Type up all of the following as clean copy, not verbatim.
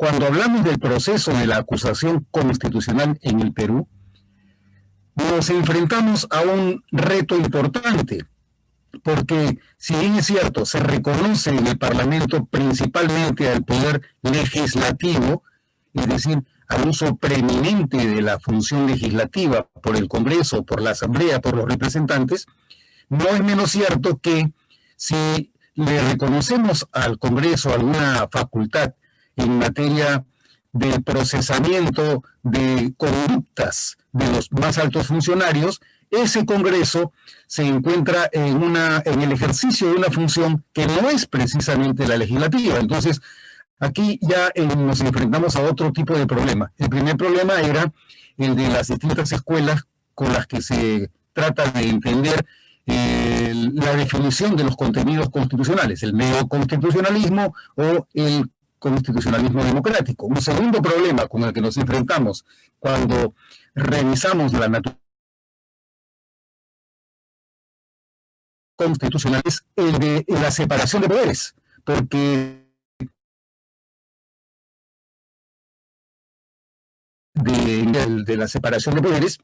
cuando hablamos del proceso de la acusación constitucional en el Perú, nos enfrentamos a un reto importante, porque si bien es cierto, se reconoce en el Parlamento principalmente al poder legislativo, es decir, al uso preeminente de la función legislativa por el Congreso, por la Asamblea, por los representantes, no es menos cierto que si le reconocemos al Congreso alguna facultad en materia del procesamiento de conductas de los más altos funcionarios, ese Congreso se encuentra en el ejercicio de una función que no es precisamente la legislativa. Entonces, aquí ya nos enfrentamos a otro tipo de problema. El primer problema era el de las distintas escuelas con las que se trata de entender la definición de los contenidos constitucionales, el neoconstitucionalismo o el constitucionalismo democrático. Un segundo problema con el que nos enfrentamos cuando revisamos la naturaleza constitucional es el de la separación de poderes, porque de la separación de poderes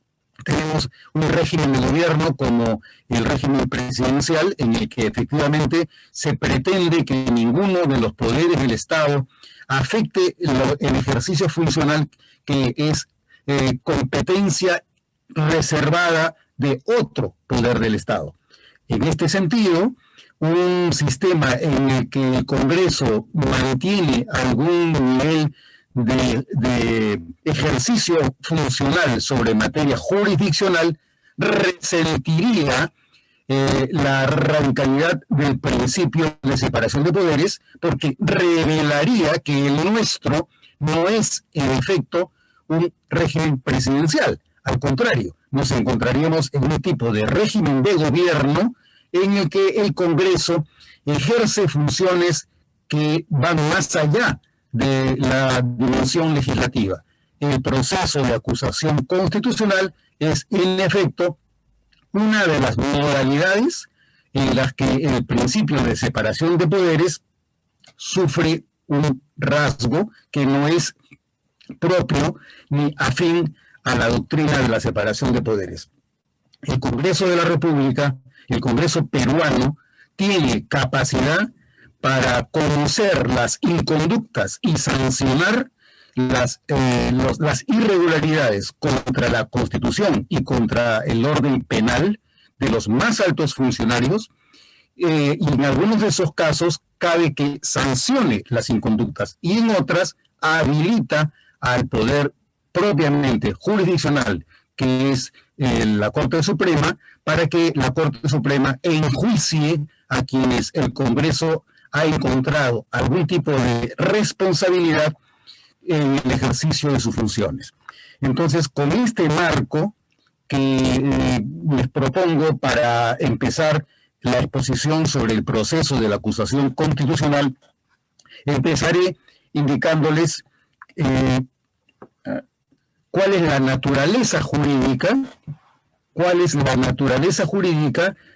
tenemos un régimen de gobierno como el régimen presidencial, en el que efectivamente se pretende que ninguno de los poderes del Estado afecte el ejercicio funcional que es competencia reservada de otro poder del Estado. En este sentido, un sistema en el que el Congreso mantiene algún nivel de ejercicio funcional sobre materia jurisdiccional resentiría la radicalidad del principio de separación de poderes, porque revelaría que el nuestro no es, en efecto, un régimen presidencial. Al contrario, nos encontraríamos en un tipo de régimen de gobierno en el que el Congreso ejerce funciones que van más allá de la dimensión legislativa. El proceso de acusación constitucional es, en efecto, una de las modalidades en las que el principio de separación de poderes sufre un rasgo que no es propio ni afín a la doctrina de la separación de poderes. El Congreso de la República, el Congreso peruano, tiene capacidad para conocer las inconductas y sancionar las irregularidades contra la Constitución y contra el orden penal de los más altos funcionarios, y en algunos de esos casos cabe que sancione las inconductas, y en otras habilita al poder propiamente jurisdiccional, que es la Corte Suprema, para que la Corte Suprema enjuicie a quienes el Congreso ha encontrado algún tipo de responsabilidad en el ejercicio de sus funciones. Entonces, con este marco que les propongo para empezar la exposición sobre el proceso de la acusación constitucional, empezaré indicándoles cuál es la naturaleza jurídica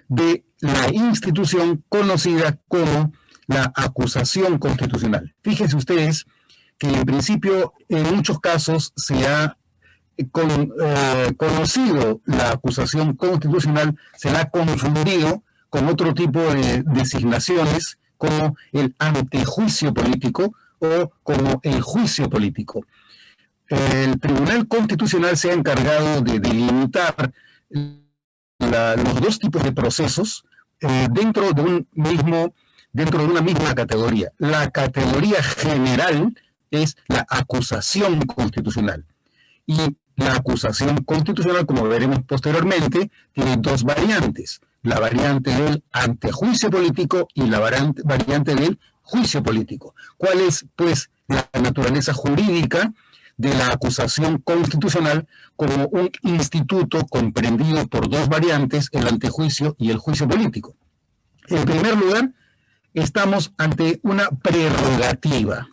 de la institución conocida como la acusación constitucional. Fíjense ustedes que en principio en muchos casos se ha conocido la acusación constitucional, se la ha confundido con otro tipo de designaciones como el antejuicio político o como el juicio político. El Tribunal Constitucional se ha encargado de delimitar los dos tipos de procesos dentro de una misma categoría. La categoría general es la acusación constitucional. Y la acusación constitucional, como veremos posteriormente, tiene dos variantes: la variante del antejuicio político y la variante del juicio político. ¿Cuál es, pues, la naturaleza jurídica de la acusación constitucional como un instituto comprendido por dos variantes, el antejuicio y el juicio político? En primer lugar, estamos ante una prerrogativa.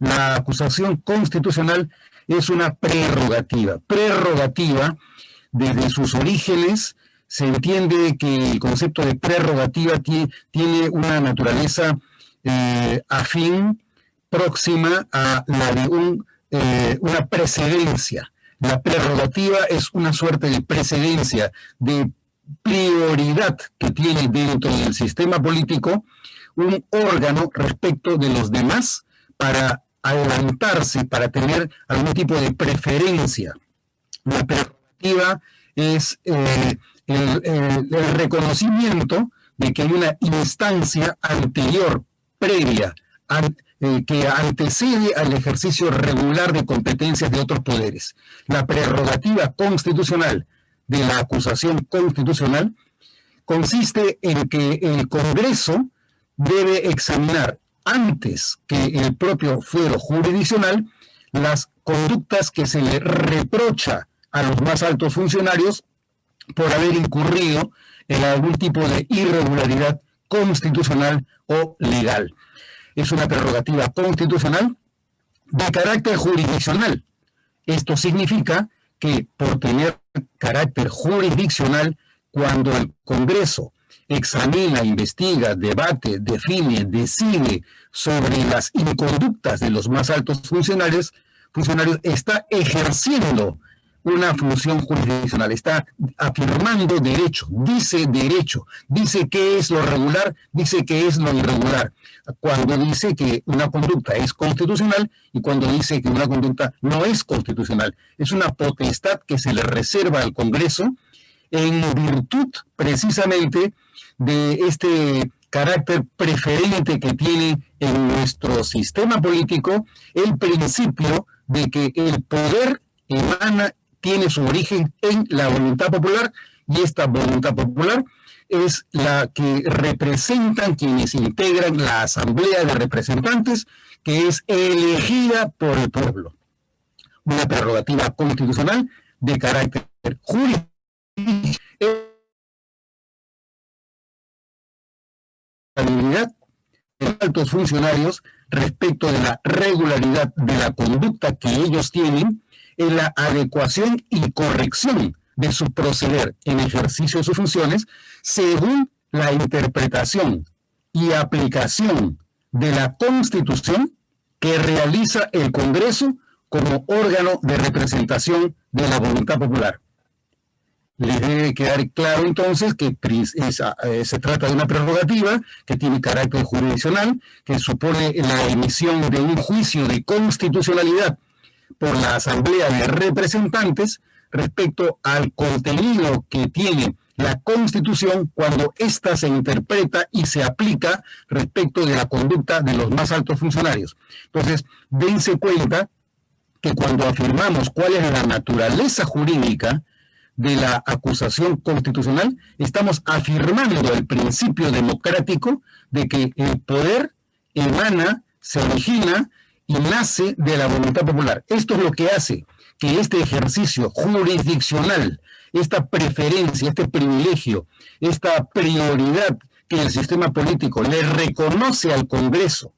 La acusación constitucional es una prerrogativa. Prerrogativa, desde sus orígenes, se entiende que el concepto de prerrogativa tiene una naturaleza afín próxima a la de una precedencia. La prerrogativa es una suerte de precedencia, de prioridad que tiene dentro del sistema político un órgano respecto de los demás para adelantarse, para tener algún tipo de preferencia. La prerrogativa es el reconocimiento de que hay una instancia anterior, previa, que antecede al ejercicio regular de competencias de otros poderes. La prerrogativa constitucional de la acusación constitucional consiste en que el Congreso debe examinar antes que el propio fuero jurisdiccional las conductas que se le reprocha a los más altos funcionarios por haber incurrido en algún tipo de irregularidad constitucional o legal. Es una prerrogativa constitucional de carácter jurisdiccional. Esto significa que por tener carácter jurisdiccional, cuando el Congreso examina, investiga, debate, define, decide sobre las inconductas de los más altos funcionarios, está ejerciendo una función jurisdiccional, está afirmando derecho, dice qué es lo regular, dice qué es lo irregular, cuando dice que una conducta es constitucional y cuando dice que una conducta no es constitucional. Es una potestad que se le reserva al Congreso en virtud precisamente de este carácter preferente que tiene en nuestro sistema político el principio de que el poder tiene su origen en la voluntad popular, y esta voluntad popular es la que representan quienes integran la Asamblea de Representantes, que es elegida por el pueblo. Una prerrogativa constitucional de carácter jurídico. De altos funcionarios respecto de la regularidad de la conducta que ellos tienen en la adecuación y corrección de su proceder en ejercicio de sus funciones según la interpretación y aplicación de la Constitución que realiza el Congreso como órgano de representación de la voluntad popular. Les debe quedar claro entonces que se trata de una prerrogativa que tiene carácter jurisdiccional, que supone la emisión de un juicio de constitucionalidad por la Asamblea de Representantes respecto al contenido que tiene la Constitución cuando ésta se interpreta y se aplica respecto de la conducta de los más altos funcionarios. Entonces, dense cuenta que cuando afirmamos cuál es la naturaleza jurídica de la acusación constitucional, estamos afirmando el principio democrático de que el poder emana, se origina y nace de la voluntad popular. Esto es lo que hace que este ejercicio jurisdiccional, esta preferencia, este privilegio, esta prioridad que el sistema político le reconoce al Congreso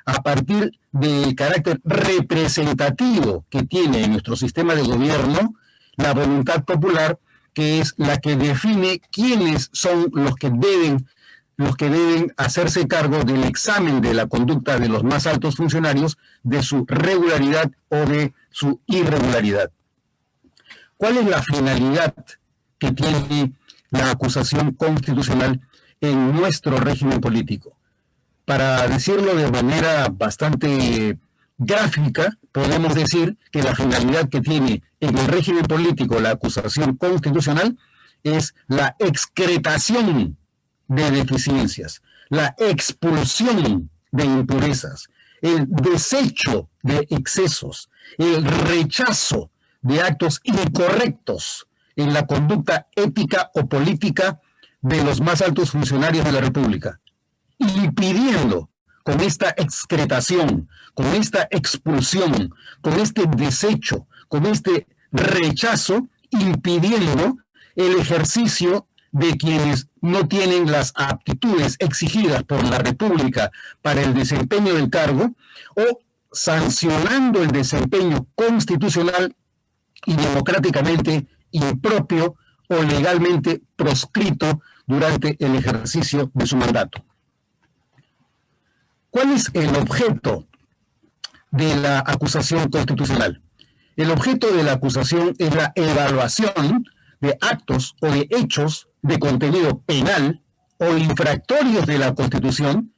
a partir del carácter representativo que tiene en nuestro sistema de gobierno, la voluntad popular, que es la que define quiénes son los que deben hacerse cargo del examen de la conducta de los más altos funcionarios, de su regularidad o de su irregularidad. ¿Cuál es la finalidad que tiene la acusación constitucional en nuestro régimen político? Para decirlo de manera bastante gráfica, podemos decir que la finalidad que tiene en el régimen político la acusación constitucional es la excretación de deficiencias, la expulsión de impurezas, el desecho de excesos, el rechazo de actos incorrectos en la conducta ética o política de los más altos funcionarios de la República, impidiendo con esta excretación, con esta expulsión, con este desecho, con este rechazo, impidiendo el ejercicio de quienes no tienen las aptitudes exigidas por la República para el desempeño del cargo, o sancionando el desempeño constitucional y democráticamente impropio o legalmente proscrito durante el ejercicio de su mandato. ¿Cuál es el objeto de la acusación constitucional. El objeto de la acusación es la evaluación de actos o de hechos de contenido penal o infractorios de la Constitución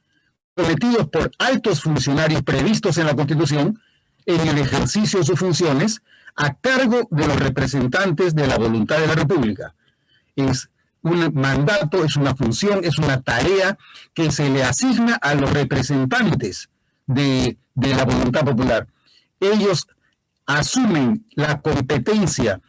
cometidos por altos funcionarios previstos en la Constitución en el ejercicio de sus funciones a cargo de los representantes de la voluntad de la República. Es un mandato, es una función, es una tarea que se le asigna a los representantes de la voluntad popular. Ellos asumen la competencia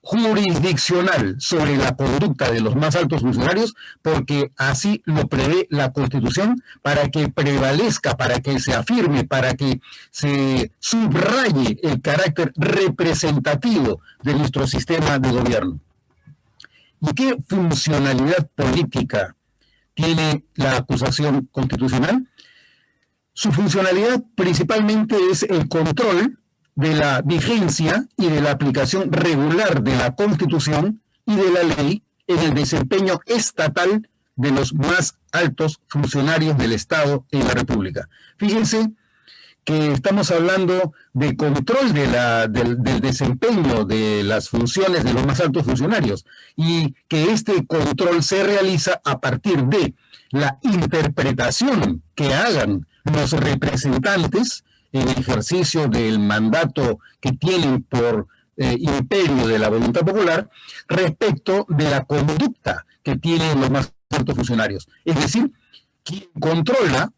jurisdiccional sobre la conducta de los más altos funcionarios porque así lo prevé la Constitución, para que prevalezca, para que se afirme, para que se subraye el carácter representativo de nuestro sistema de gobierno. ¿Y qué funcionalidad política tiene la acusación constitucional? Su funcionalidad principalmente es el control de la vigencia y de la aplicación regular de la Constitución y de la ley en el desempeño estatal de los más altos funcionarios del Estado en la República. Fíjense que estamos hablando de control del desempeño de las funciones de los más altos funcionarios y que este control se realiza a partir de la interpretación que hagan los representantes en ejercicio del mandato que tienen por imperio de la voluntad popular respecto de la conducta que tienen los más altos funcionarios. Es decir, quien controla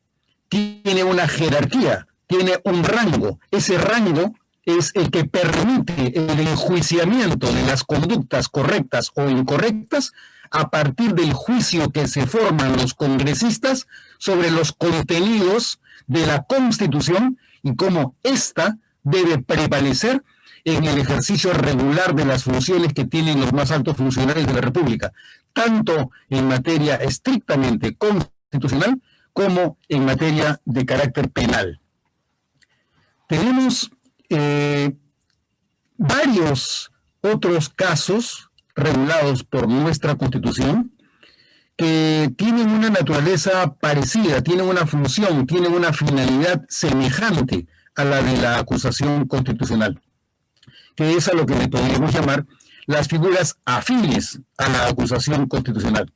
tiene una jerarquía, tiene un rango. Ese rango es el que permite el enjuiciamiento de las conductas correctas o incorrectas a partir del juicio que se forman los congresistas sobre los contenidos de la Constitución y cómo ésta debe prevalecer en el ejercicio regular de las funciones que tienen los más altos funcionarios de la República, tanto en materia estrictamente constitucional como en materia de carácter penal. Tenemos varios otros casos regulados por nuestra Constitución que tienen una naturaleza parecida, tienen una función, tienen una finalidad semejante a la de la acusación constitucional, que es a lo que le podríamos llamar las figuras afines a la acusación constitucional.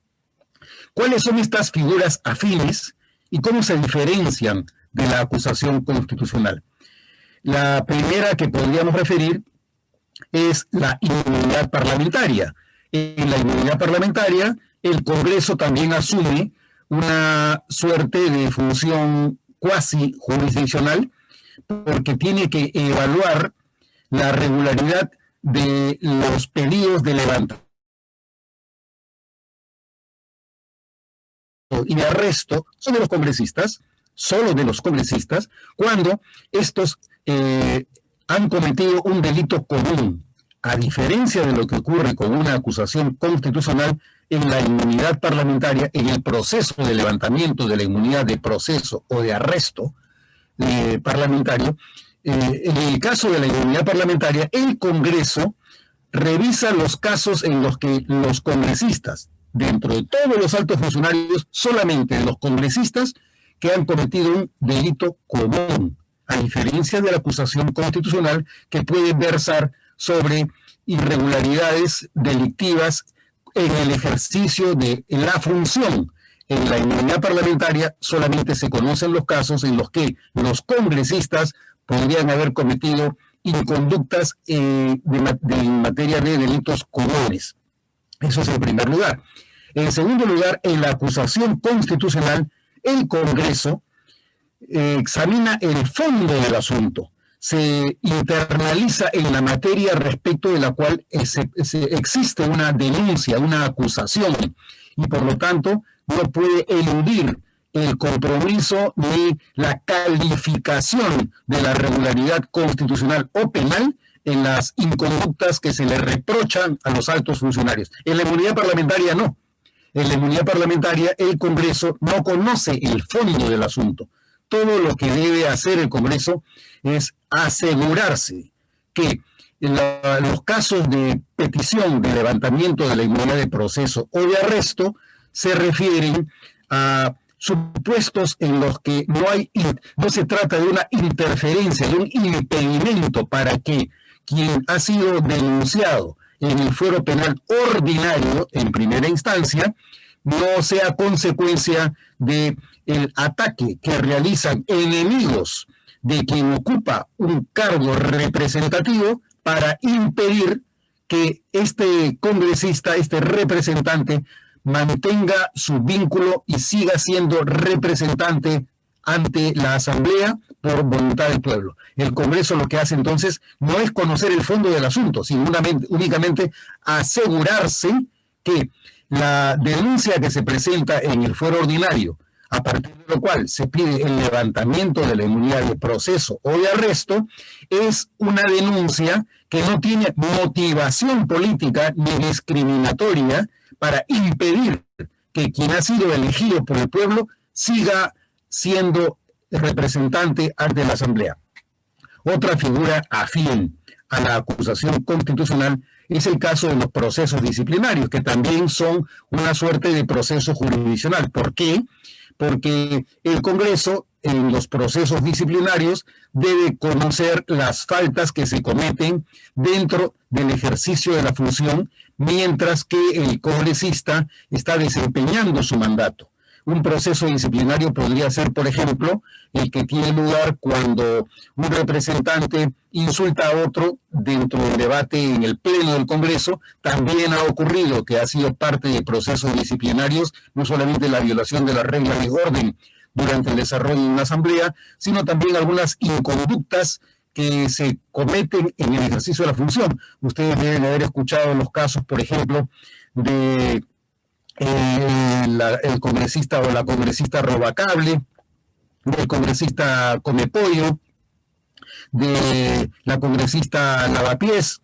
¿Cuáles son estas figuras afines y cómo se diferencian de la acusación constitucional? La primera que podríamos referir es la inmunidad parlamentaria. En la inmunidad parlamentaria, el Congreso también asume una suerte de función cuasi jurisdiccional porque tiene que evaluar la regularidad de los pedidos de levantamiento y de arresto solo de los congresistas, cuando estos han cometido un delito común. A diferencia de lo que ocurre con una acusación constitucional, en la inmunidad parlamentaria, en el proceso de levantamiento de la inmunidad de proceso o de arresto parlamentario, en el caso de la inmunidad parlamentaria, el Congreso revisa los casos en los que los congresistas, dentro de todos los altos funcionarios, solamente de los congresistas que han cometido un delito común, a diferencia de la acusación constitucional que puede versar sobre irregularidades delictivas en el ejercicio de la función. En la inmunidad parlamentaria solamente se conocen los casos en los que los congresistas podrían haber cometido inconductas en materia de delitos comunes. Eso es en primer lugar. En segundo lugar, en la acusación constitucional, el Congreso examina el fondo del asunto, se internaliza en la materia respecto de la cual existe una denuncia, una acusación, y por lo tanto no puede eludir el compromiso ni la calificación de la regularidad constitucional o penal en las inconductas que se le reprochan a los altos funcionarios. En la inmunidad parlamentaria no. En la inmunidad parlamentaria el Congreso no conoce el fondo del asunto. Todo lo que debe hacer el Congreso es asegurarse que los casos de petición de levantamiento de la inmunidad de proceso o de arresto se refieren a supuestos en los que no se trata de una interferencia, de un impedimento para que quien ha sido denunciado en el fuero penal ordinario en primera instancia no sea consecuencia del ataque que realizan enemigos de quien ocupa un cargo representativo para impedir que este congresista, este representante, mantenga su vínculo y siga siendo representante ante la Asamblea por voluntad del pueblo. El Congreso lo que hace entonces no es conocer el fondo del asunto, sino únicamente asegurarse que la denuncia que se presenta en el fuero ordinario, a partir de lo cual se pide el levantamiento de la inmunidad de proceso o de arresto, es una denuncia que no tiene motivación política ni discriminatoria para impedir que quien ha sido elegido por el pueblo siga siendo representante ante la Asamblea. Otra figura afín a la acusación constitucional es el caso de los procesos disciplinarios, que también son una suerte de proceso jurisdiccional. ¿Por qué? Porque el Congreso, en los procesos disciplinarios, debe conocer las faltas que se cometen dentro del ejercicio de la función, mientras que el congresista está desempeñando su mandato. Un proceso disciplinario podría ser, por ejemplo, el que tiene lugar cuando un representante insulta a otro dentro del debate en el pleno del Congreso. También ha ocurrido que ha sido parte de procesos disciplinarios, no solamente la violación de las reglas de orden durante el desarrollo de una asamblea, sino también algunas inconductas que se cometen en el ejercicio de la función. Ustedes deben haber escuchado los casos, por ejemplo, de el congresista o la congresista Robacable, del congresista Comepollo, de la congresista Lavapiés,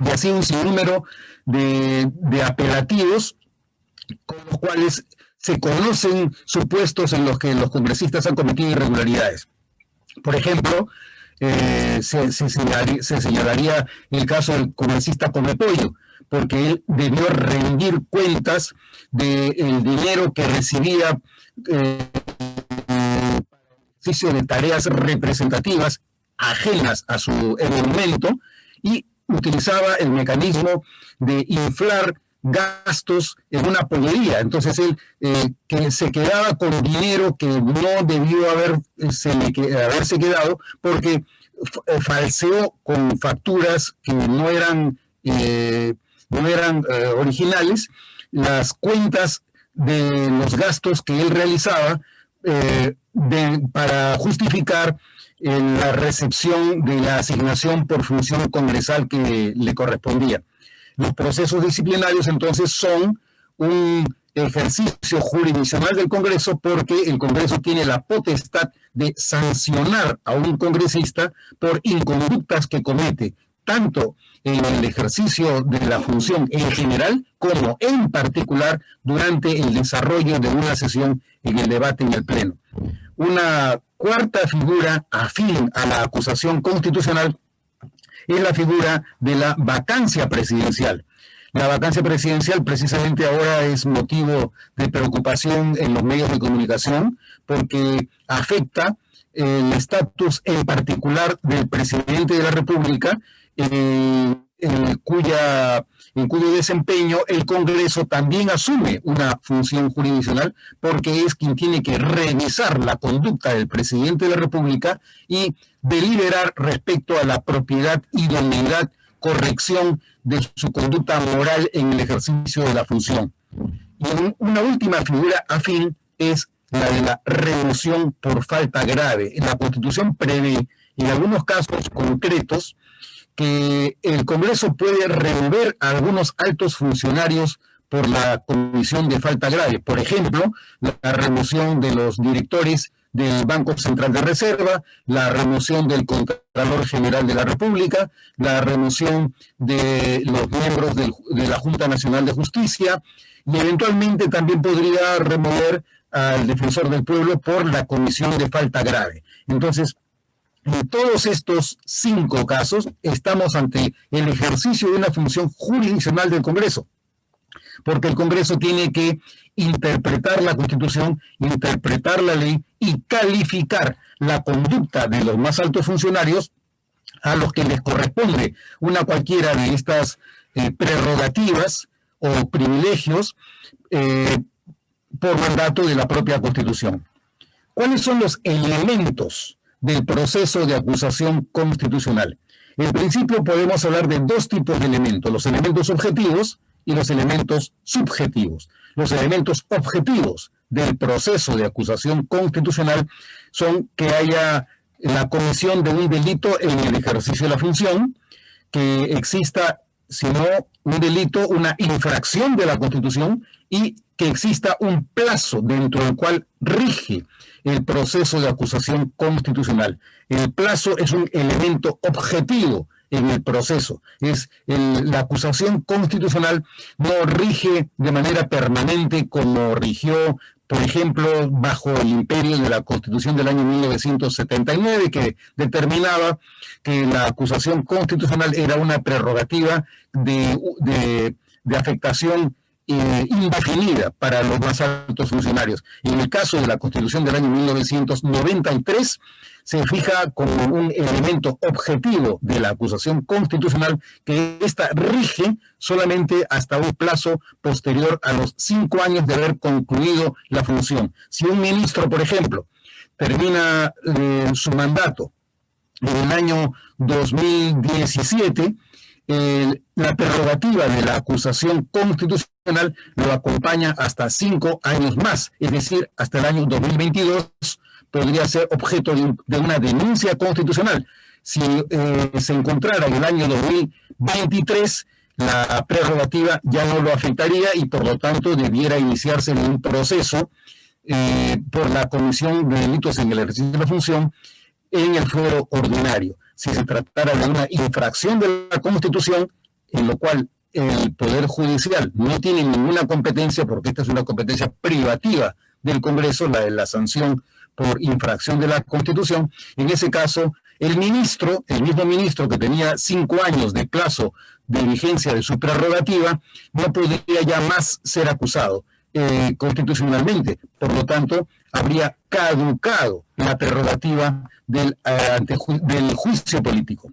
y así un sinnúmero de apelativos con los cuales se conocen supuestos en los que los congresistas han cometido irregularidades. Por ejemplo, se señalaría el caso del congresista Comepollo, porque él debió rendir cuentas del dinero que recibía para el ejercicio de tareas representativas ajenas a su emolumento, y utilizaba el mecanismo de inflar gastos en una pollería. Entonces él que se quedaba con dinero que no debió haberse quedado, porque falseó con facturas que no eran originales las cuentas de los gastos que él realizaba para justificar la recepción de la asignación por función congresal que le correspondía. Los procesos disciplinarios entonces son un ejercicio jurisdiccional del Congreso, porque el Congreso tiene la potestad de sancionar a un congresista por inconductas que comete, tanto en el ejercicio de la función en general como en particular durante el desarrollo de una sesión en el debate en el Pleno. Una cuarta figura afín a la acusación constitucional es la figura de la vacancia presidencial. La vacancia presidencial precisamente ahora es motivo de preocupación en los medios de comunicación, porque afecta el estatus en particular del presidente de la República, en cuyo desempeño el Congreso también asume una función jurisdiccional, porque es quien tiene que revisar la conducta del presidente de la República y deliberar respecto a la propiedad, idoneidad, corrección de su conducta moral en el ejercicio de la función. Y una última figura afín es la de la remoción por falta grave. La Constitución prevé, en algunos casos concretos, que el Congreso puede remover a algunos altos funcionarios por la comisión de falta grave. Por ejemplo, la remoción de los directores del Banco Central de Reserva, la remoción del Contralor General de la República, la remoción de los miembros de la Junta Nacional de Justicia, y eventualmente también podría remover al Defensor del Pueblo por la comisión de falta grave. Entonces, en todos estos 5 casos estamos ante el ejercicio de una función jurisdiccional del Congreso. porque el Congreso tiene que interpretar la Constitución, interpretar la ley y calificar la conducta de los más altos funcionarios a los que les corresponde una cualquiera de estas prerrogativas o privilegios por mandato de la propia Constitución. ¿Cuáles son los elementos del proceso de acusación constitucional? En principio podemos hablar de dos tipos de elementos, los elementos objetivos y los elementos subjetivos. Los elementos objetivos del proceso de acusación constitucional son que haya la comisión de un delito en el ejercicio de la función, que exista, si no un delito, una infracción de la Constitución, y que exista un plazo dentro del cual rige el proceso de acusación constitucional. El plazo es un elemento objetivo en el proceso. La acusación constitucional no rige de manera permanente como rigió, por ejemplo, bajo el imperio de la Constitución del año 1979, que determinaba que la acusación constitucional era una prerrogativa de afectación indefinida para los más altos funcionarios. En el caso de la Constitución del año 1993, se fija como un elemento objetivo de la acusación constitucional que ésta rige solamente hasta un plazo posterior a los 5 años de haber concluido la función. Si un ministro, por ejemplo, termina su mandato en el año 2017, la prerrogativa de la acusación constitucional lo acompaña hasta 5 años más, es decir, hasta el año 2022 podría ser objeto de una denuncia constitucional. Si se encontrara en el año 2023, la prerrogativa ya no lo afectaría y por lo tanto debiera iniciarse un proceso por la comisión de delitos en el ejercicio de la función en el fuero ordinario. Si se tratara de una infracción de la Constitución, en lo cual el Poder Judicial no tiene ninguna competencia, porque esta es una competencia privativa del Congreso, la de la sanción por infracción de la Constitución, en ese caso, el mismo ministro que tenía 5 años de plazo de vigencia de su prerrogativa, no podría ya más ser acusado constitucionalmente. Por lo tanto, habría caducado la prerrogativa del juicio político.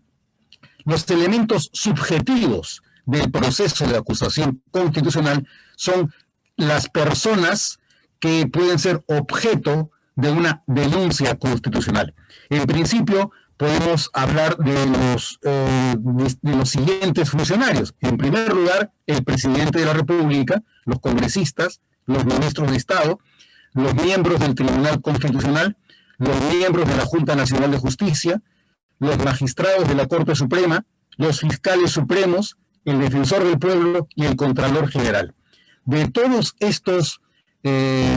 Los elementos subjetivos del proceso de acusación constitucional son las personas que pueden ser objeto de una denuncia constitucional. En principio, podemos hablar de los siguientes funcionarios. En primer lugar, el presidente de la República, los congresistas, los ministros de Estado, los miembros del Tribunal Constitucional, los miembros de la Junta Nacional de Justicia, los magistrados de la Corte Suprema, los fiscales supremos, el defensor del pueblo y el Contralor General. De todos estos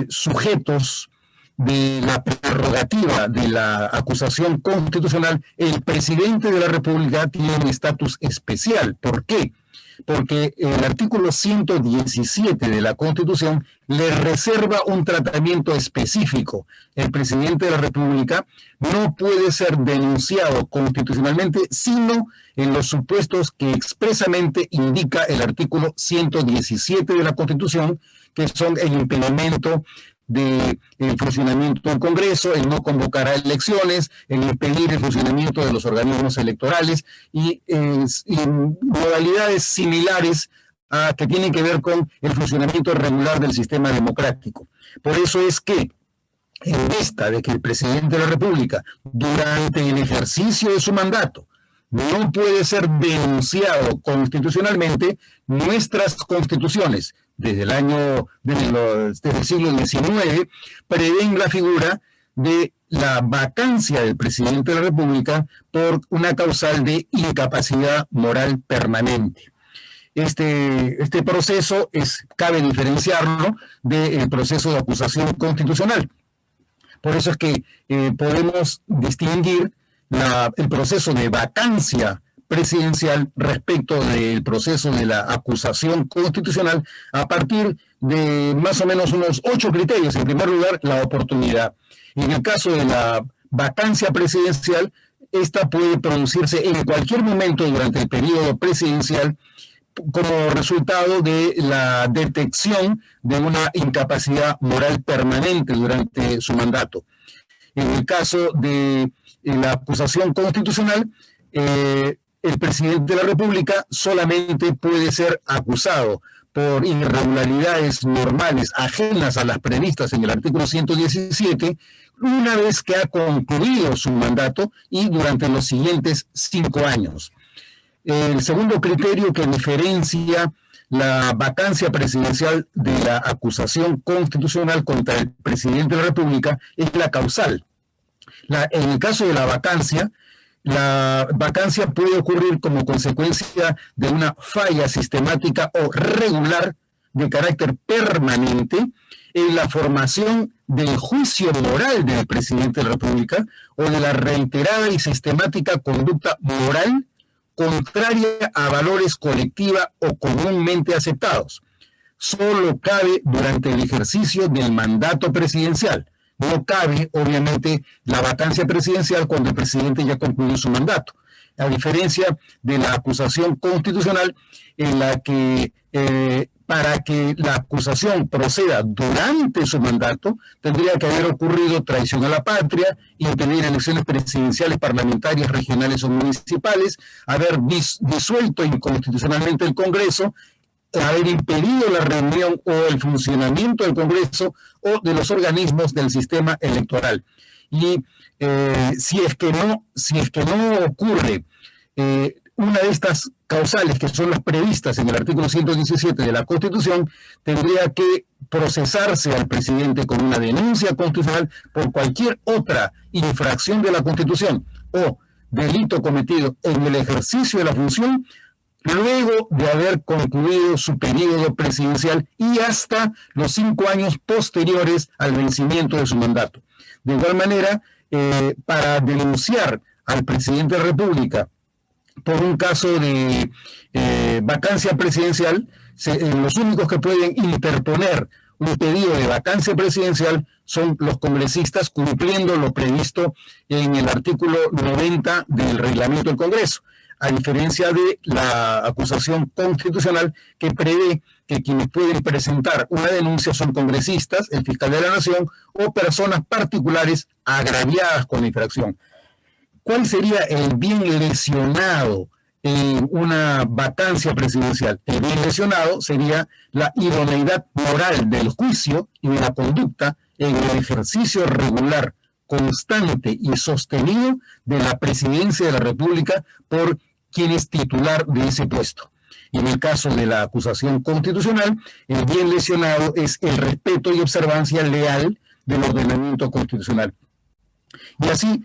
sujetos de la prerrogativa de la acusación constitucional, el presidente de la República tiene un estatus especial. ¿Por qué? Porque el artículo 117 de la Constitución le reserva un tratamiento específico. El presidente de la República no puede ser denunciado constitucionalmente sino en los supuestos que expresamente indica el artículo 117 de la Constitución, que son el impedimento del funcionamiento del Congreso, el no convocar a elecciones, el impedir el funcionamiento de los organismos electorales y modalidades similares que tienen que ver con el funcionamiento regular del sistema democrático. Por eso es que, en vista de que el presidente de la República, durante el ejercicio de su mandato, no puede ser denunciado constitucionalmente, nuestras constituciones, desde el siglo XIX, prevén la figura de la vacancia del presidente de la República por una causal de incapacidad moral permanente. Este proceso cabe diferenciarlo del proceso de acusación constitucional. Por eso es que podemos distinguir el proceso de vacancia presidencial respecto del proceso de la acusación constitucional a partir de más o menos unos 8 criterios. En primer lugar, la oportunidad. En el caso de la vacancia presidencial, esta puede producirse en cualquier momento durante el periodo presidencial como resultado de la detección de una incapacidad moral permanente durante su mandato. En el caso de la acusación constitucional, el presidente de la República solamente puede ser acusado por irregularidades normales ajenas a las previstas en el artículo 117, una vez que ha concluido su mandato y durante los siguientes 5 años. El segundo criterio que diferencia la vacancia presidencial de la acusación constitucional contra el presidente de la República es la causal. En el caso de la vacancia puede ocurrir como consecuencia de una falla sistemática o regular de carácter permanente en la formación del juicio moral del presidente de la República o de la reiterada y sistemática conducta moral contraria a valores colectiva o comúnmente aceptados. Solo cabe durante el ejercicio del mandato presidencial. No cabe, obviamente, la vacancia presidencial cuando el presidente ya concluyó su mandato. A diferencia de la acusación constitucional, en la que para que la acusación proceda durante su mandato, tendría que haber ocurrido traición a la patria, impedir elecciones presidenciales, parlamentarias, regionales o municipales, haber disuelto inconstitucionalmente el Congreso, haber impedido la reunión o el funcionamiento del Congreso o de los organismos del sistema electoral. Y si es que no ocurre una de estas causales, que son las previstas en el artículo 117 de la Constitución, tendría que procesarse al presidente con una denuncia constitucional por cualquier otra infracción de la Constitución o delito cometido en el ejercicio de la función, luego de haber concluido su periodo presidencial y hasta los 5 años posteriores al vencimiento de su mandato. De igual manera, para denunciar al presidente de la República por un caso de vacancia presidencial, los únicos que pueden interponer un pedido de vacancia presidencial son los congresistas, cumpliendo lo previsto en el artículo 90 del reglamento del Congreso, a diferencia de la acusación constitucional, que prevé que quienes pueden presentar una denuncia son congresistas, el fiscal de la Nación o personas particulares agraviadas con la infracción. ¿Cuál sería el bien lesionado en una vacancia presidencial? El bien lesionado sería la idoneidad moral del juicio y de la conducta en el ejercicio regular, constante y sostenido de la presidencia de la República por quien es titular de ese puesto. Y en el caso de la acusación constitucional, el bien lesionado es el respeto y observancia leal del ordenamiento constitucional. Y así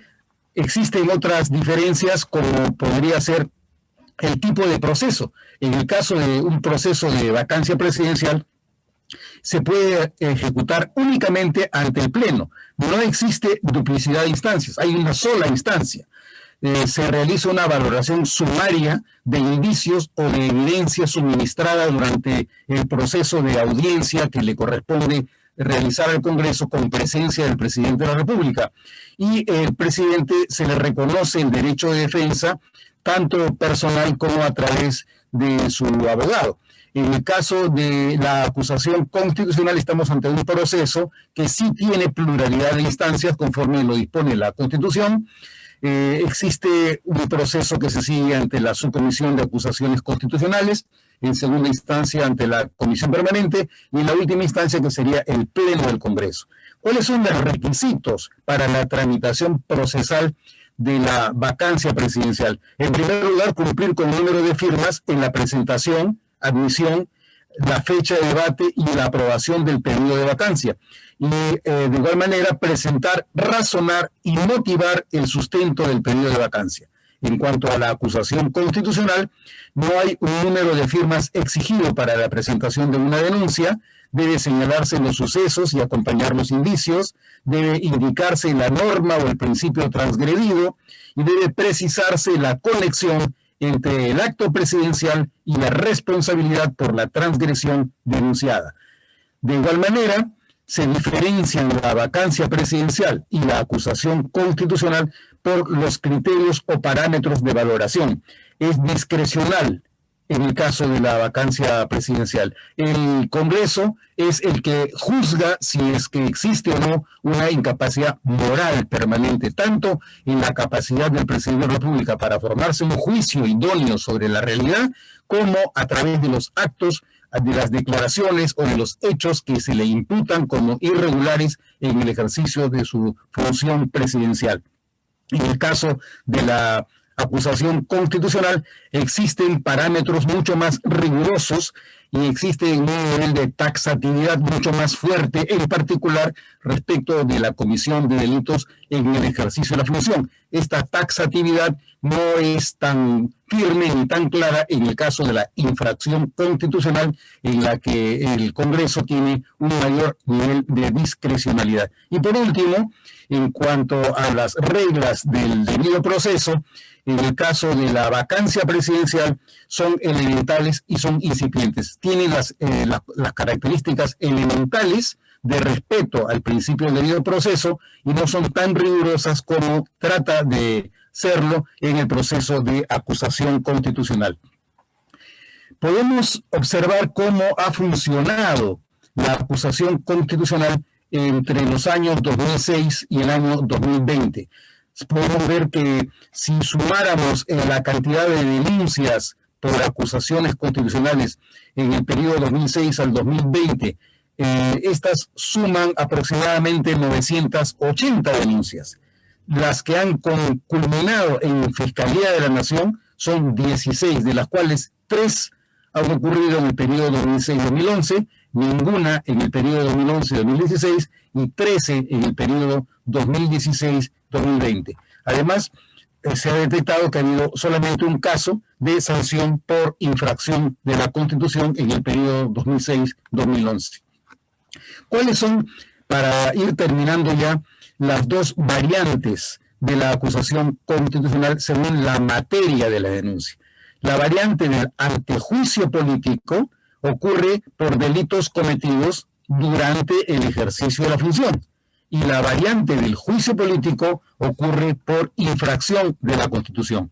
existen otras diferencias, como podría ser el tipo de proceso. En el caso de un proceso de vacancia presidencial, se puede ejecutar únicamente ante el Pleno. No existe duplicidad de instancias, hay una sola instancia. Se realiza una valoración sumaria de indicios o de evidencia suministrada durante el proceso de audiencia que le corresponde realizar al Congreso con presencia del presidente de la República. Y el presidente se le reconoce el derecho de defensa, tanto personal como a través de su abogado. En el caso de la acusación constitucional, estamos ante un proceso que sí tiene pluralidad de instancias conforme lo dispone la Constitución. Existe un proceso que se sigue ante la Subcomisión de Acusaciones Constitucionales, en segunda instancia ante la Comisión Permanente y en la última instancia que sería el Pleno del Congreso. ¿Cuáles son los requisitos para la tramitación procesal de la vacancia presidencial? En primer lugar, cumplir con el número de firmas en la presentación, admisión, la fecha de debate y la aprobación del pedido de vacancia. Y de igual manera presentar, razonar y motivar el sustento del pedido de vacancia. En cuanto a la acusación constitucional, no hay un número de firmas exigido para la presentación de una denuncia, debe señalarse los sucesos y acompañar los indicios, debe indicarse la norma o el principio transgredido y debe precisarse la conexión entre el acto presidencial y la responsabilidad por la transgresión denunciada. De igual manera, se diferencian la vacancia presidencial y la acusación constitucional por los criterios o parámetros de valoración. Es discrecional en el caso de la vacancia presidencial. El Congreso es el que juzga si es que existe o no una incapacidad moral permanente, tanto en la capacidad del presidente de la República para formarse un juicio idóneo sobre la realidad, como a través de los actos, de las declaraciones o de los hechos que se le imputan como irregulares en el ejercicio de su función presidencial. En el caso de la acusación constitucional, existen parámetros mucho más rigurosos y existe un nivel de taxatividad mucho más fuerte, en particular respecto de la comisión de delitos en el ejercicio de la función. Esta taxatividad no es tan firme ni tan clara en el caso de la infracción constitucional, en la que el Congreso tiene un mayor nivel de discrecionalidad. Y por último, en cuanto a las reglas del debido proceso, en el caso de la vacancia presidencial son elementales y son incipientes. Tienen las características elementales de respeto al principio del debido proceso y no son tan rigurosas como trata de serlo en el proceso de acusación constitucional. Podemos observar cómo ha funcionado la acusación constitucional entre los años 2006 y el año 2020. Podemos ver que si sumáramos la cantidad de denuncias por acusaciones constitucionales en el periodo 2006 al 2020, estas suman aproximadamente 980 denuncias. Las que han culminado en Fiscalía de la Nación son 16, de las cuales 3 han ocurrido en el periodo 2006-2011, ninguna en el periodo 2011-2016 y 13 en el periodo 2016-2020. Además, se ha detectado que ha habido solamente un caso de sanción por infracción de la Constitución en el periodo 2006-2011. ¿Cuáles son, para ir terminando ya, las dos variantes de la acusación constitucional según la materia de la denuncia? La variante del antejuicio político ocurre por delitos cometidos durante el ejercicio de la función, y la variante del juicio político ocurre por infracción de la Constitución.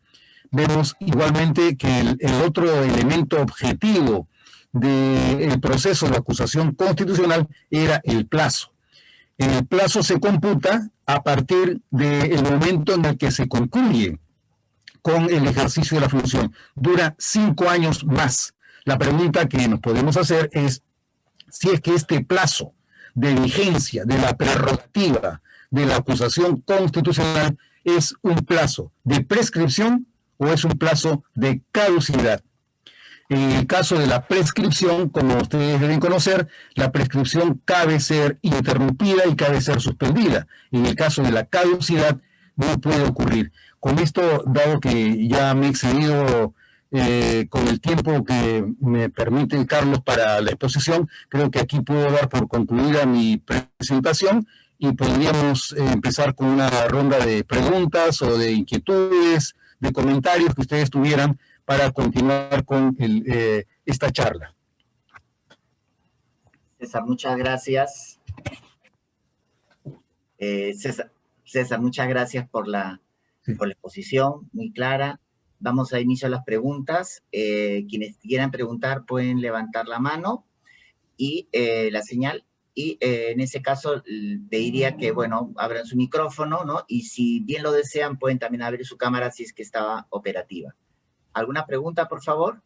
Vemos igualmente que el otro elemento objetivo del proceso de acusación constitucional era el plazo. El plazo se computa a partir del momento en el que se concluye con el ejercicio de la función. Dura 5 años más. La pregunta que nos podemos hacer es si es que este plazo de vigencia de la prerrogativa de la acusación constitucional es un plazo de prescripción o es un plazo de caducidad. En el caso de la prescripción, como ustedes deben conocer, la prescripción cabe ser interrumpida y cabe ser suspendida. En el caso de la caducidad, no puede ocurrir. Con esto, dado que ya me he excedido con el tiempo que me permite Carlos para la exposición, creo que aquí puedo dar por concluida mi presentación y podríamos empezar con una ronda de preguntas o de inquietudes, de comentarios que ustedes tuvieran para continuar con esta charla. César, muchas gracias. César, muchas gracias por la exposición, muy clara. Vamos a inicio a las preguntas. Quienes quieran preguntar pueden levantar la mano y la señal. Y en ese caso le diría que, bueno, abran su micrófono, ¿no? Y si bien lo desean, pueden también abrir su cámara si es que estaba operativa. ¿Alguna pregunta, por favor?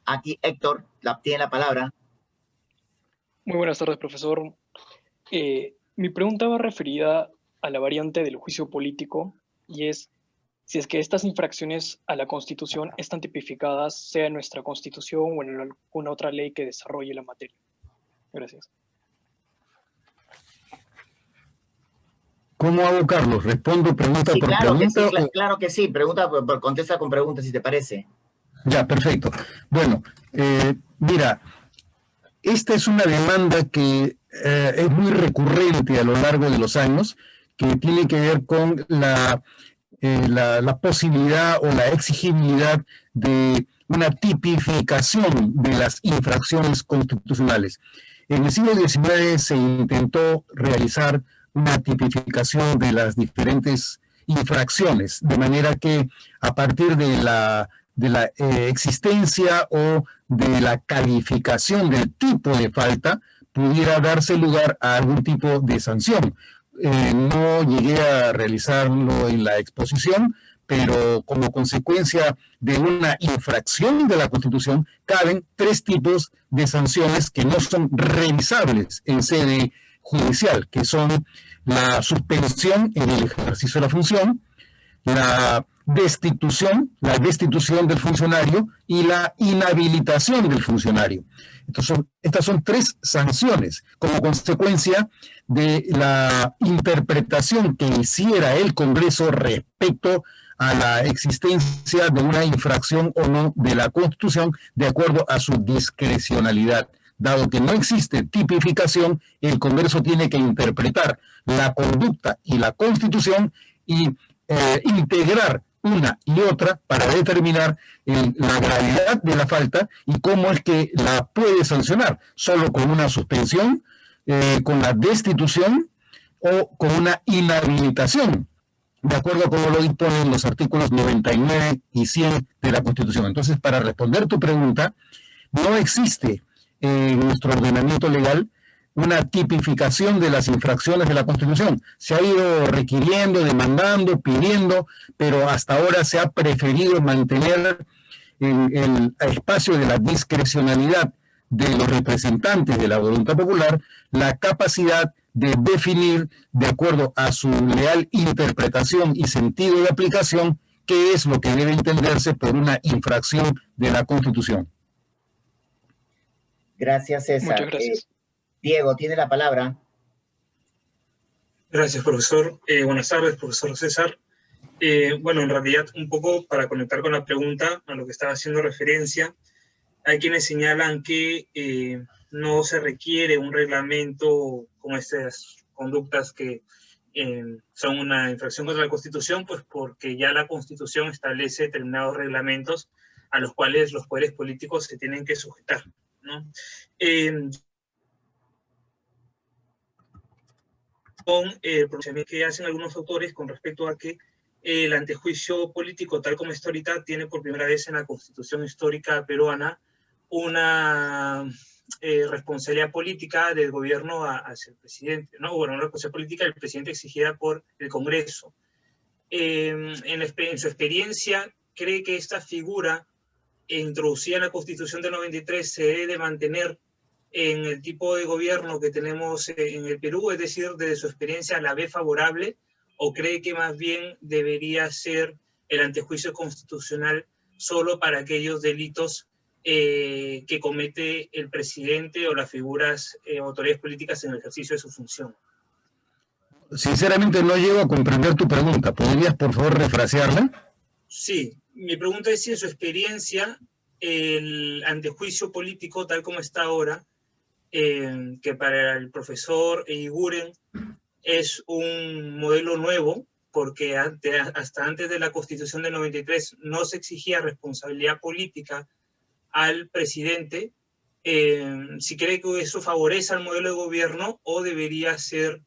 Aquí Héctor tiene la palabra. Muy buenas tardes, profesor. Mi pregunta va referida a la variante del juicio político, y es si es que estas infracciones a la Constitución están tipificadas, sea en nuestra Constitución o en alguna otra ley que desarrolle la materia. Gracias. ¿Cómo hago, Carlos? ¿Respondo pregunta por claro pregunta? Que sí, claro que sí. Contesta con preguntas, si te parece. Ya, perfecto. Bueno, mira, esta es una demanda que es muy recurrente a lo largo de los años, que tiene que ver con la posibilidad o la exigibilidad de una tipificación de las infracciones constitucionales. En el siglo XIX se intentó realizar una tipificación de las diferentes infracciones, de manera que a partir de la existencia o de la calificación del tipo de falta pudiera darse lugar a algún tipo de sanción. No llegué a realizarlo en la exposición, pero como consecuencia de una infracción de la Constitución, caben 3 tipos de sanciones que no son revisables en sede judicial, que son la suspensión en el ejercicio de la función, la destitución del funcionario y la inhabilitación del funcionario. Entonces, estas son 3 sanciones como consecuencia de la interpretación que hiciera el Congreso respecto a la existencia de una infracción o no de la Constitución de acuerdo a su discrecionalidad. Dado que no existe tipificación, el Congreso tiene que interpretar la conducta y la Constitución y integrar una y otra para determinar la gravedad de la falta y cómo es que la puede sancionar, solo con una suspensión, con la destitución o con una inhabilitación, de acuerdo a cómo lo disponen los artículos 99 y 100 de la Constitución. Entonces, para responder tu pregunta, no existe en nuestro ordenamiento legal una tipificación de las infracciones de la Constitución. Se ha ido requiriendo, demandando, pidiendo, pero hasta ahora se ha preferido mantener en el espacio de la discrecionalidad de los representantes de la voluntad popular la capacidad de definir, de acuerdo a su leal interpretación y sentido de aplicación, qué es lo que debe entenderse por una infracción de la Constitución. Gracias, César. Muchas gracias. Diego, tiene la palabra. Gracias, profesor. Buenas tardes, profesor César. Bueno, en realidad, un poco para conectar con la pregunta, a lo que estaba haciendo referencia, hay quienes señalan que no se requiere un reglamento con estas conductas que son una infracción contra la Constitución, pues porque ya la Constitución establece determinados reglamentos a los cuales los poderes políticos se tienen que sujetar, ¿no? Con el pronunciamiento que hacen algunos autores con respecto a que el antejuicio político, tal como está ahorita, tiene por primera vez en la Constitución histórica peruana una responsabilidad política del gobierno hacia el presidente, ¿no? Bueno, una responsabilidad política del presidente exigida por el Congreso. En su experiencia, ¿cree que esta figura introducida en la Constitución del 93 se debe de mantener en el tipo de gobierno que tenemos en el Perú? Es decir, desde su experiencia, ¿la ve favorable o cree que más bien debería ser el antejuicio constitucional solo para aquellos delitos que comete el presidente o las figuras autoridades políticas en el ejercicio de su función? Sinceramente no llego a comprender tu pregunta. ¿Podrías, por favor, refrasearla? Sí. Mi pregunta es si en su experiencia el antejuicio político, tal como está ahora, que para el profesor Eguiguren es un modelo nuevo, porque hasta antes de la Constitución del 93 no se exigía responsabilidad política al presidente, si cree que eso favorece al modelo de gobierno o debería ser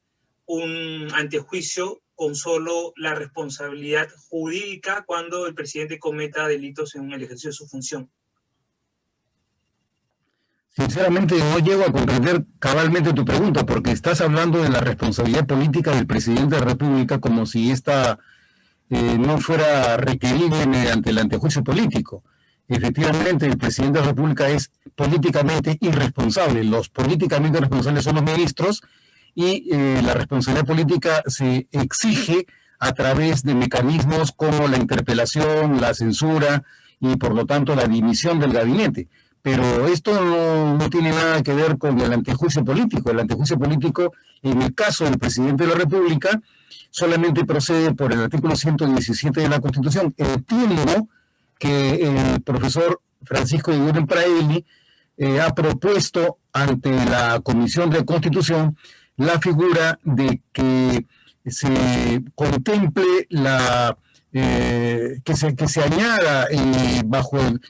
un antejuicio con solo la responsabilidad jurídica cuando el presidente cometa delitos en el ejercicio de su función. Sinceramente no llego a comprender cabalmente tu pregunta, porque estás hablando de la responsabilidad política del presidente de la República como si esta no fuera requerible mediante el antejuicio político. Efectivamente, el presidente de la República es políticamente irresponsable. Los políticamente responsables son los ministros y la responsabilidad política se exige a través de mecanismos como la interpelación, la censura y por lo tanto la dimisión del gabinete. Pero esto no tiene nada que ver con el antejuicio político. El antejuicio político, en el caso del presidente de la República, solamente procede por el artículo 117 de la Constitución. Entiendo que el profesor Francisco Eguiguren Praeli ha propuesto ante la Comisión de Constitución la figura de que se contemple que se añada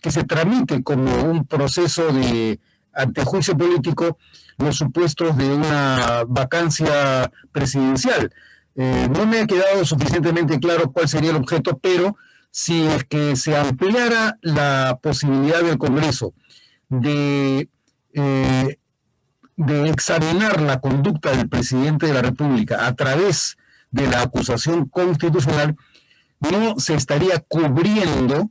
que se tramite como un proceso de antejuicio político los supuestos de una vacancia presidencial. No me ha quedado suficientemente claro cuál sería el objeto, pero si es que se ampliara la posibilidad del Congreso de, de examinar la conducta del presidente de la República a través de la acusación constitucional, no se estaría cubriendo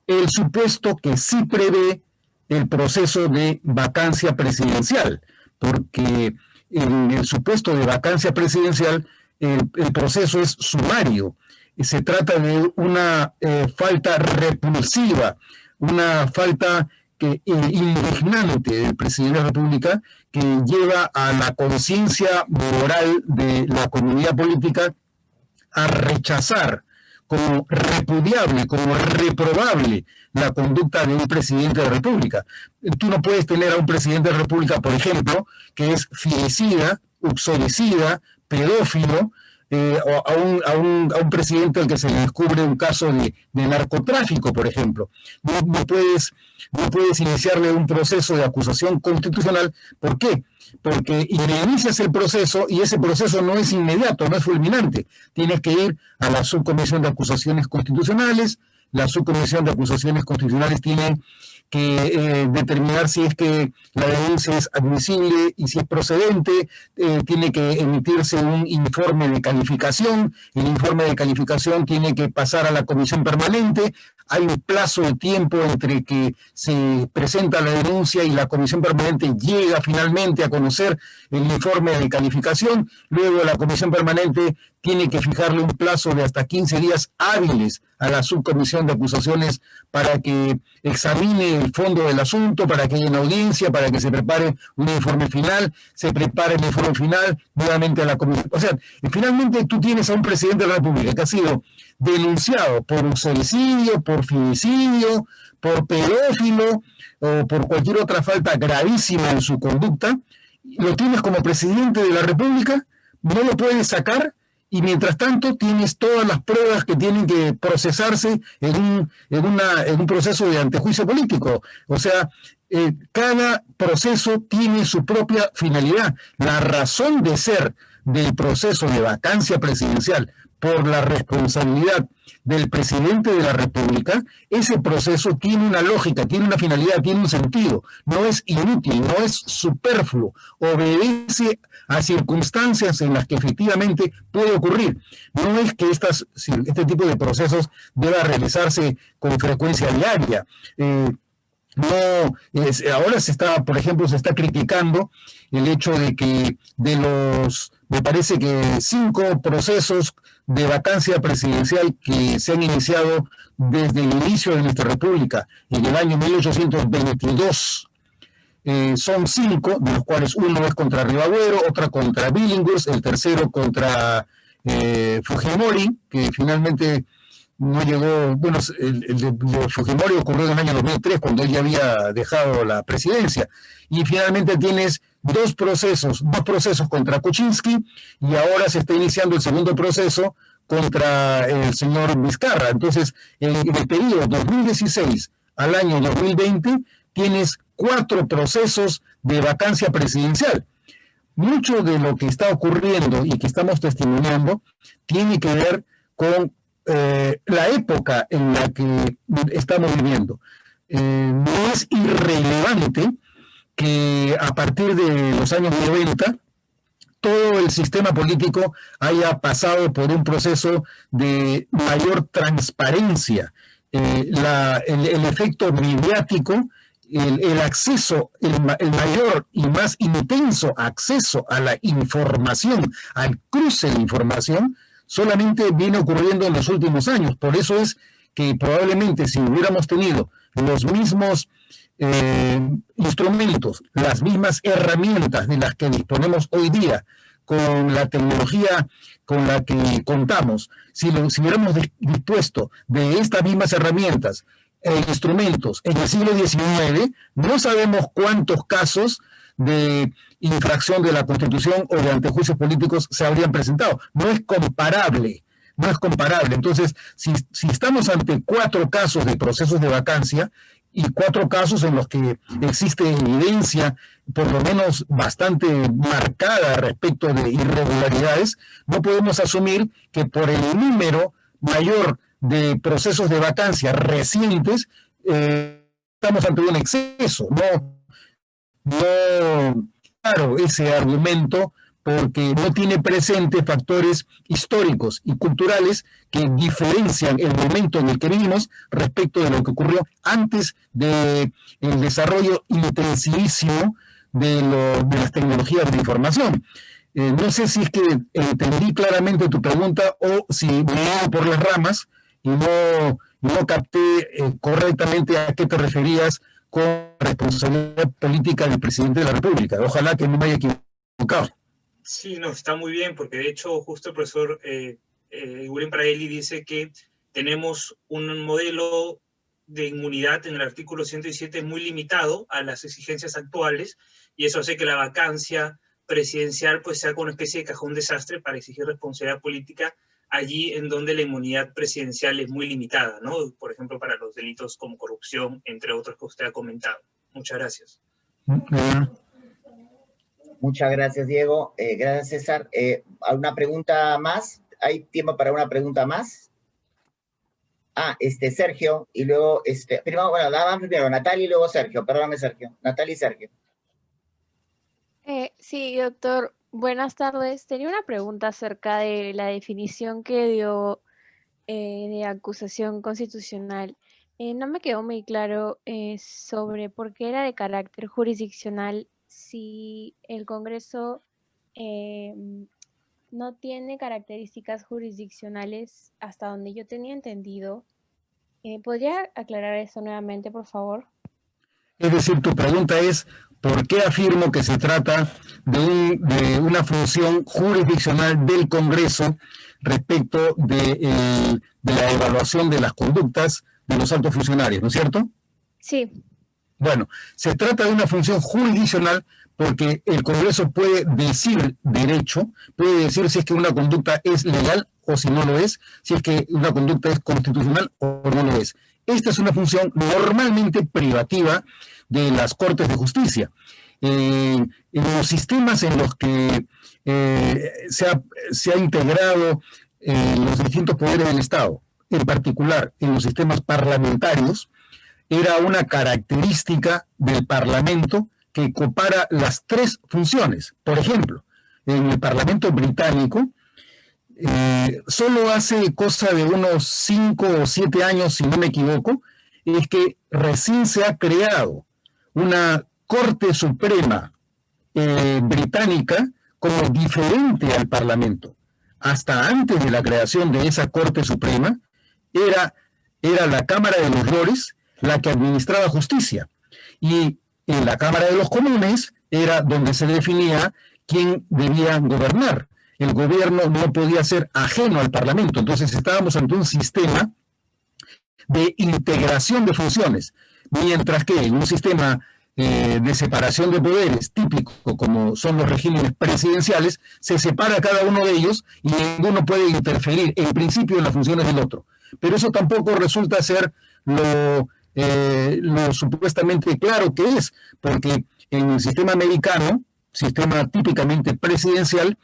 el supuesto que sí prevé el proceso de vacancia presidencial, porque en el supuesto de vacancia presidencial el proceso es sumario. Se trata de una falta repulsiva, una falta indignante del presidente de la República que lleva a la conciencia moral de la comunidad política a rechazar como repudiable, como reprobable la conducta de un presidente de la República. Tú no puedes tener a un presidente de la República, por ejemplo, que es filicida, uxoricida, pedófilo, a un presidente al que se le descubre un caso de narcotráfico, por ejemplo. No puedes iniciarle un proceso de acusación constitucional. ¿Por qué? Porque inicias el proceso y ese proceso no es inmediato, no es fulminante. Tienes que ir a la subcomisión de acusaciones constitucionales. La subcomisión de acusaciones constitucionales tiene que determinar si es que la denuncia es admisible y si es procedente. Tiene que emitirse un informe de calificación. El informe de calificación tiene que pasar a la comisión permanente. Hay un plazo de tiempo entre que se presenta la denuncia y la comisión permanente llega finalmente a conocer el informe de calificación. Luego la comisión permanente tiene que fijarle un plazo de hasta 15 días hábiles a la subcomisión de acusaciones para que examine el fondo del asunto, para que haya una audiencia, para que se prepare un informe final, se prepare el informe final nuevamente a la comisión. O sea, finalmente tú tienes a un presidente de la República que ha sido denunciado por uxoricidio, por femicidio, por pedófilo o por cualquier otra falta gravísima en su conducta. Lo tienes como presidente de la República, no lo puedes sacar, y mientras tanto tienes todas las pruebas que tienen que procesarse en un proceso de antejuicio político. O sea, cada proceso tiene su propia finalidad. La razón de ser del proceso de vacancia presidencial por la responsabilidad del presidente de la República, ese proceso tiene una lógica, tiene una finalidad, tiene un sentido, no es inútil, no es superfluo, obedece a circunstancias en las que efectivamente puede ocurrir. No es que este tipo de procesos deba realizarse con frecuencia diaria. Ahora por ejemplo, se está criticando el hecho de que me parece que 5 procesos de vacancia presidencial que se han iniciado desde el inicio de nuestra República en el año 1822. Son 5, de los cuales uno es contra Rivagüero, otra contra Billinghurst, el tercero contra Fujimori, que finalmente no llegó. Bueno, el de Fujimori ocurrió en el año 2003, cuando él ya había dejado la presidencia. Y finalmente tienes dos procesos contra Kuczynski, y ahora se está iniciando el segundo proceso contra el señor Vizcarra. Entonces, en el periodo 2016 al año 2020, tienes 4 procesos de vacancia presidencial. Mucho de lo que está ocurriendo y que estamos testimoniando tiene que ver con la época en la que estamos viviendo. No es irrelevante que a partir de los años 90 todo el sistema político haya pasado por un proceso de mayor transparencia. El efecto mediático, el acceso, el mayor y más intenso acceso a la información, al cruce de información, solamente viene ocurriendo en los últimos años. Por eso es que probablemente si hubiéramos tenido los mismos instrumentos, las mismas herramientas de las que disponemos hoy día, con la tecnología con la que contamos, si hubiéramos dispuesto de estas mismas herramientas e instrumentos en el siglo XIX, no sabemos cuántos casos de infracción de la Constitución o de antejuicios políticos se habrían presentado. No es comparable. Entonces, si estamos ante 4 casos de procesos de vacancia y 4 casos en los que existe evidencia, por lo menos bastante marcada respecto de irregularidades, no podemos asumir que por el número mayor de procesos de vacancia recientes estamos ante un exceso. No, claro, ese argumento porque no tiene presente factores históricos y culturales que diferencian el momento en el que vivimos respecto de lo que ocurrió antes del desarrollo intensivísimo de las tecnologías de información. No sé si es que entendí claramente tu pregunta o si me he ido por las ramas y no capté correctamente a qué te referías con responsabilidad política del presidente de la República. Ojalá que no me haya equivocado. Sí, no, está muy bien, porque de hecho justo el profesor Guren Praeli dice que tenemos un modelo de inmunidad en el artículo 117 muy limitado a las exigencias actuales, y eso hace que la vacancia presidencial pues sea como una especie de cajón desastre para exigir responsabilidad política allí en donde la inmunidad presidencial es muy limitada, ¿no? Por ejemplo, para los delitos como corrupción, entre otros que usted ha comentado. Muchas gracias. Muchas gracias, Diego. Gracias, César. ¿Alguna pregunta más? ¿Hay tiempo para una pregunta más? Sergio, y luego, primero Natalia y luego Sergio. Perdóname, Sergio. Natalia y Sergio. Sí, doctor. Buenas tardes. Tenía una pregunta acerca de la definición que dio de acusación constitucional. No me quedó muy claro sobre por qué era de carácter jurisdiccional si el Congreso no tiene características jurisdiccionales hasta donde yo tenía entendido. ¿Podría aclarar eso nuevamente, por favor? Es decir, tu pregunta es, ¿por qué afirmo que se trata de una función jurisdiccional del Congreso respecto de la evaluación de las conductas de los altos funcionarios, ¿no es cierto? Sí. Bueno, se trata de una función jurisdiccional porque el Congreso puede decir derecho, puede decir si es que una conducta es legal o si no lo es, si es que una conducta es constitucional o no lo es. Esta es una función normalmente privativa de las Cortes de Justicia. En los sistemas en los que se ha integrado los distintos poderes del Estado, en particular en los sistemas parlamentarios, era una característica del Parlamento que copara las 3 funciones. Por ejemplo, en el Parlamento británico, solo hace cosa de unos 5 o 7 años, si no me equivoco, es que recién se ha creado una Corte Suprema británica como diferente al Parlamento. Hasta antes de la creación de esa Corte Suprema, era la Cámara de los Lores la que administraba justicia. Y en la Cámara de los Comunes era donde se definía quién debía gobernar. El gobierno no podía ser ajeno al Parlamento. Entonces estábamos ante un sistema de integración de funciones, mientras que en un sistema de separación de poderes típico como son los regímenes presidenciales, se separa cada uno de ellos y ninguno puede interferir en principio en las funciones del otro. Pero eso tampoco resulta ser lo supuestamente claro que es, porque en el sistema americano, sistema típicamente presidencial,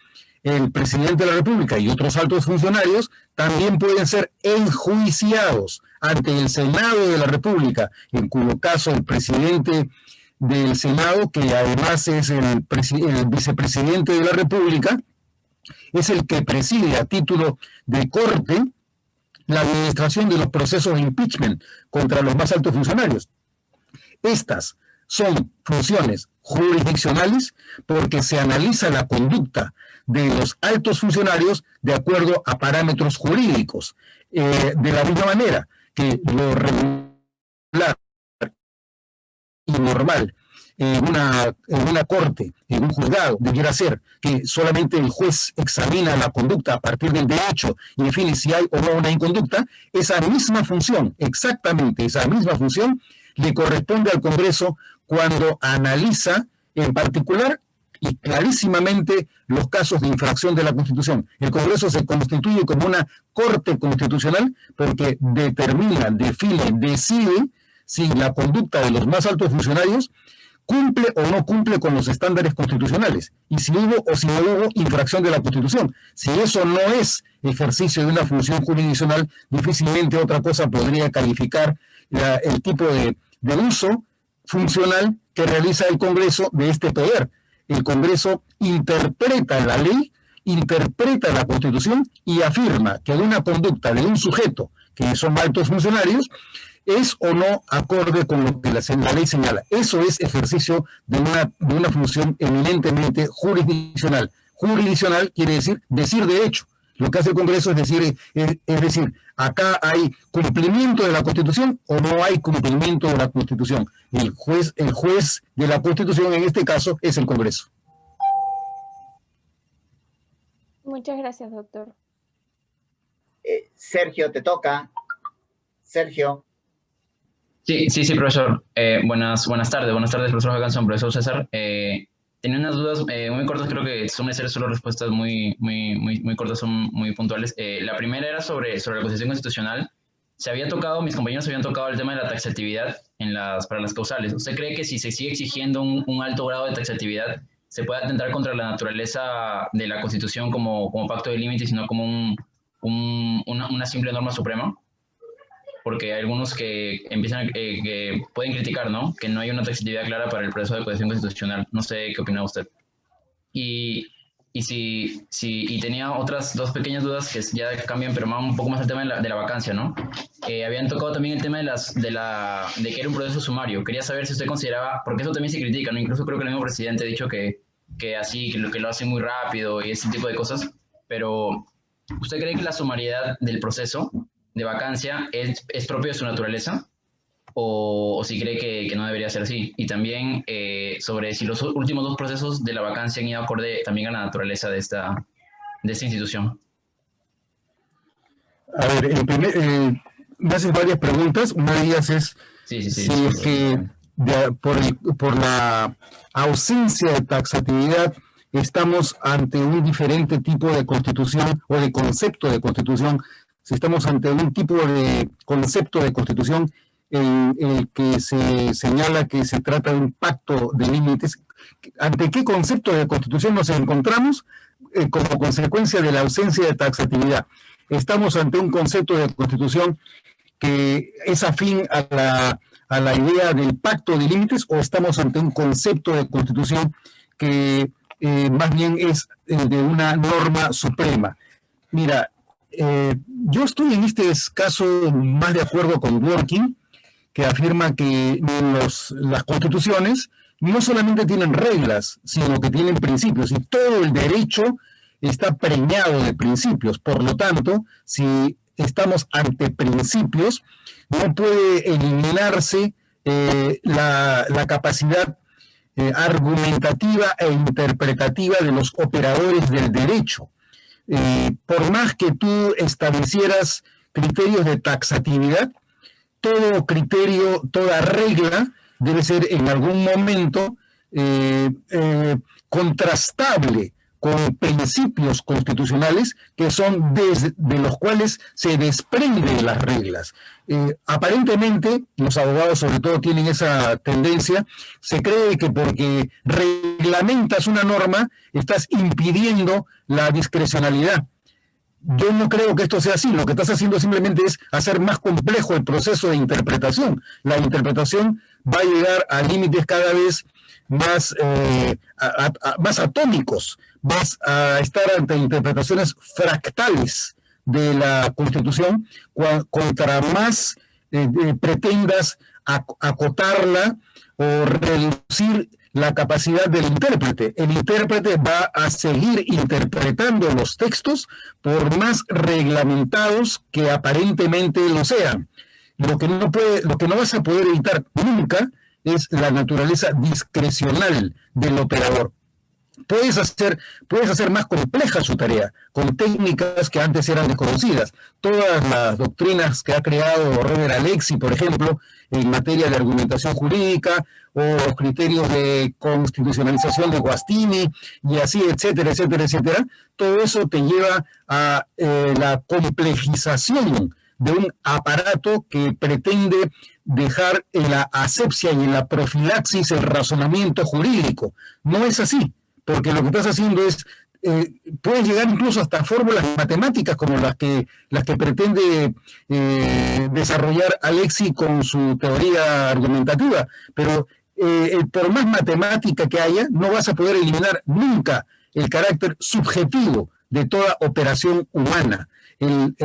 el presidente de la República y otros altos funcionarios también pueden ser enjuiciados ante el Senado de la República, en cuyo caso el presidente del Senado, que además es el vicepresidente de la República, es el que preside a título de corte la administración de los procesos de impeachment contra los más altos funcionarios. Estas son funciones jurisdiccionales porque se analiza la conducta de los altos funcionarios de acuerdo a parámetros jurídicos. De la misma manera que lo regular y normal en una corte, en un juzgado, debiera ser que solamente el juez examina la conducta a partir del derecho y define si hay o no una inconducta. Esa misma función, exactamente esa misma función, le corresponde al Congreso cuando analiza en particular y clarísimamente los casos de infracción de la Constitución. El Congreso se constituye como una Corte Constitucional porque determina, define, decide si la conducta de los más altos funcionarios cumple o no cumple con los estándares constitucionales, y si hubo o si no hubo infracción de la Constitución. Si eso no es ejercicio de una función jurisdiccional, difícilmente otra cosa podría calificar el tipo de uso funcional que realiza el Congreso de este poder. El Congreso interpreta la ley, interpreta la Constitución y afirma que una conducta de un sujeto, que son altos funcionarios, es o no acorde con lo que la ley señala. Eso es ejercicio de una función eminentemente jurisdiccional. Jurisdiccional quiere decir de hecho. Lo que hace el Congreso es decir, acá hay cumplimiento de la Constitución o no hay cumplimiento de la Constitución. El juez de la Constitución en este caso es el Congreso. Muchas gracias, doctor. Sergio, te toca. Sergio. Sí, profesor. Buenas tardes, profesor Hackanson, profesor César. Tenía unas dudas muy cortas, creo que son necesarias solo respuestas muy cortas, son muy puntuales. La primera era sobre la Constitución Constitucional. Mis compañeros habían tocado el tema de la taxatividad para las causales. ¿Usted cree que si se sigue exigiendo un alto grado de taxatividad, se puede atentar contra la naturaleza de la Constitución como pacto de límites y no como una simple norma suprema? Porque hay algunos que que pueden criticar, ¿no? Que no hay una taxatividad clara para el proceso de adecuación constitucional. No sé qué opina usted. Y tenía otras dos pequeñas dudas que ya cambian, pero van un poco más al tema de la vacancia, ¿no? Habían tocado también el tema de que era un proceso sumario. Quería saber si usted consideraba, porque eso también se critica, ¿no? Incluso creo que el mismo presidente ha dicho que lo hace muy rápido y ese tipo de cosas. Pero, ¿usted cree que la sumariedad del proceso de vacancia es propio de su naturaleza? ¿O si cree que no debería ser así? Y también sobre si los últimos dos procesos de la vacancia han ido acorde también a la naturaleza de esta institución. A ver, me haces varias preguntas. Una de ellas es si es que por la ausencia de taxatividad estamos ante un diferente tipo de constitución o de concepto de constitución, si estamos ante un tipo de concepto de constitución en el que se señala que se trata de un pacto de límites. ¿Ante qué concepto de constitución nos encontramos como consecuencia de la ausencia de taxatividad? ¿Estamos ante un concepto de constitución que es afín a la idea del pacto de límites, o estamos ante un concepto de constitución que más bien es de una norma suprema? Mira, yo estoy en este caso más de acuerdo con Dworkin, que afirma que las constituciones no solamente tienen reglas, sino que tienen principios, y todo el derecho está preñado de principios. Por lo tanto, si estamos ante principios, no puede eliminarse la capacidad argumentativa e interpretativa de los operadores del derecho. Por más que tú establecieras criterios de taxatividad, todo criterio, toda regla debe ser en algún momento contrastable con principios constitucionales que son de los cuales se desprenden las reglas. Aparentemente, los abogados sobre todo tienen esa tendencia, se cree que porque reglamentas una norma estás impidiendo la discrecionalidad. Yo no creo que esto sea así. Lo que estás haciendo simplemente es hacer más complejo el proceso de interpretación. La interpretación va a llegar a límites cada vez más atómicos. Vas a estar ante interpretaciones fractales de la Constitución contra más pretendas acotarla o reducir la capacidad del intérprete. El intérprete va a seguir interpretando los textos por más reglamentados que aparentemente lo sean. Lo que no vas a poder evitar nunca es la naturaleza discrecional del operador. Puedes hacer más compleja su tarea con técnicas que antes eran desconocidas. Todas las doctrinas que ha creado Robert Alexy, por ejemplo, en materia de argumentación jurídica, o los criterios de constitucionalización de Guastini, y así, etcétera, etcétera, etcétera, todo eso te lleva a la complejización de un aparato que pretende dejar en la asepsia y en la profilaxis el razonamiento jurídico. No es así, porque lo que estás haciendo es, puedes llegar incluso hasta fórmulas matemáticas como las que pretende desarrollar Alexis con su teoría argumentativa, pero por más matemática que haya, no vas a poder eliminar nunca el carácter subjetivo de toda operación humana. El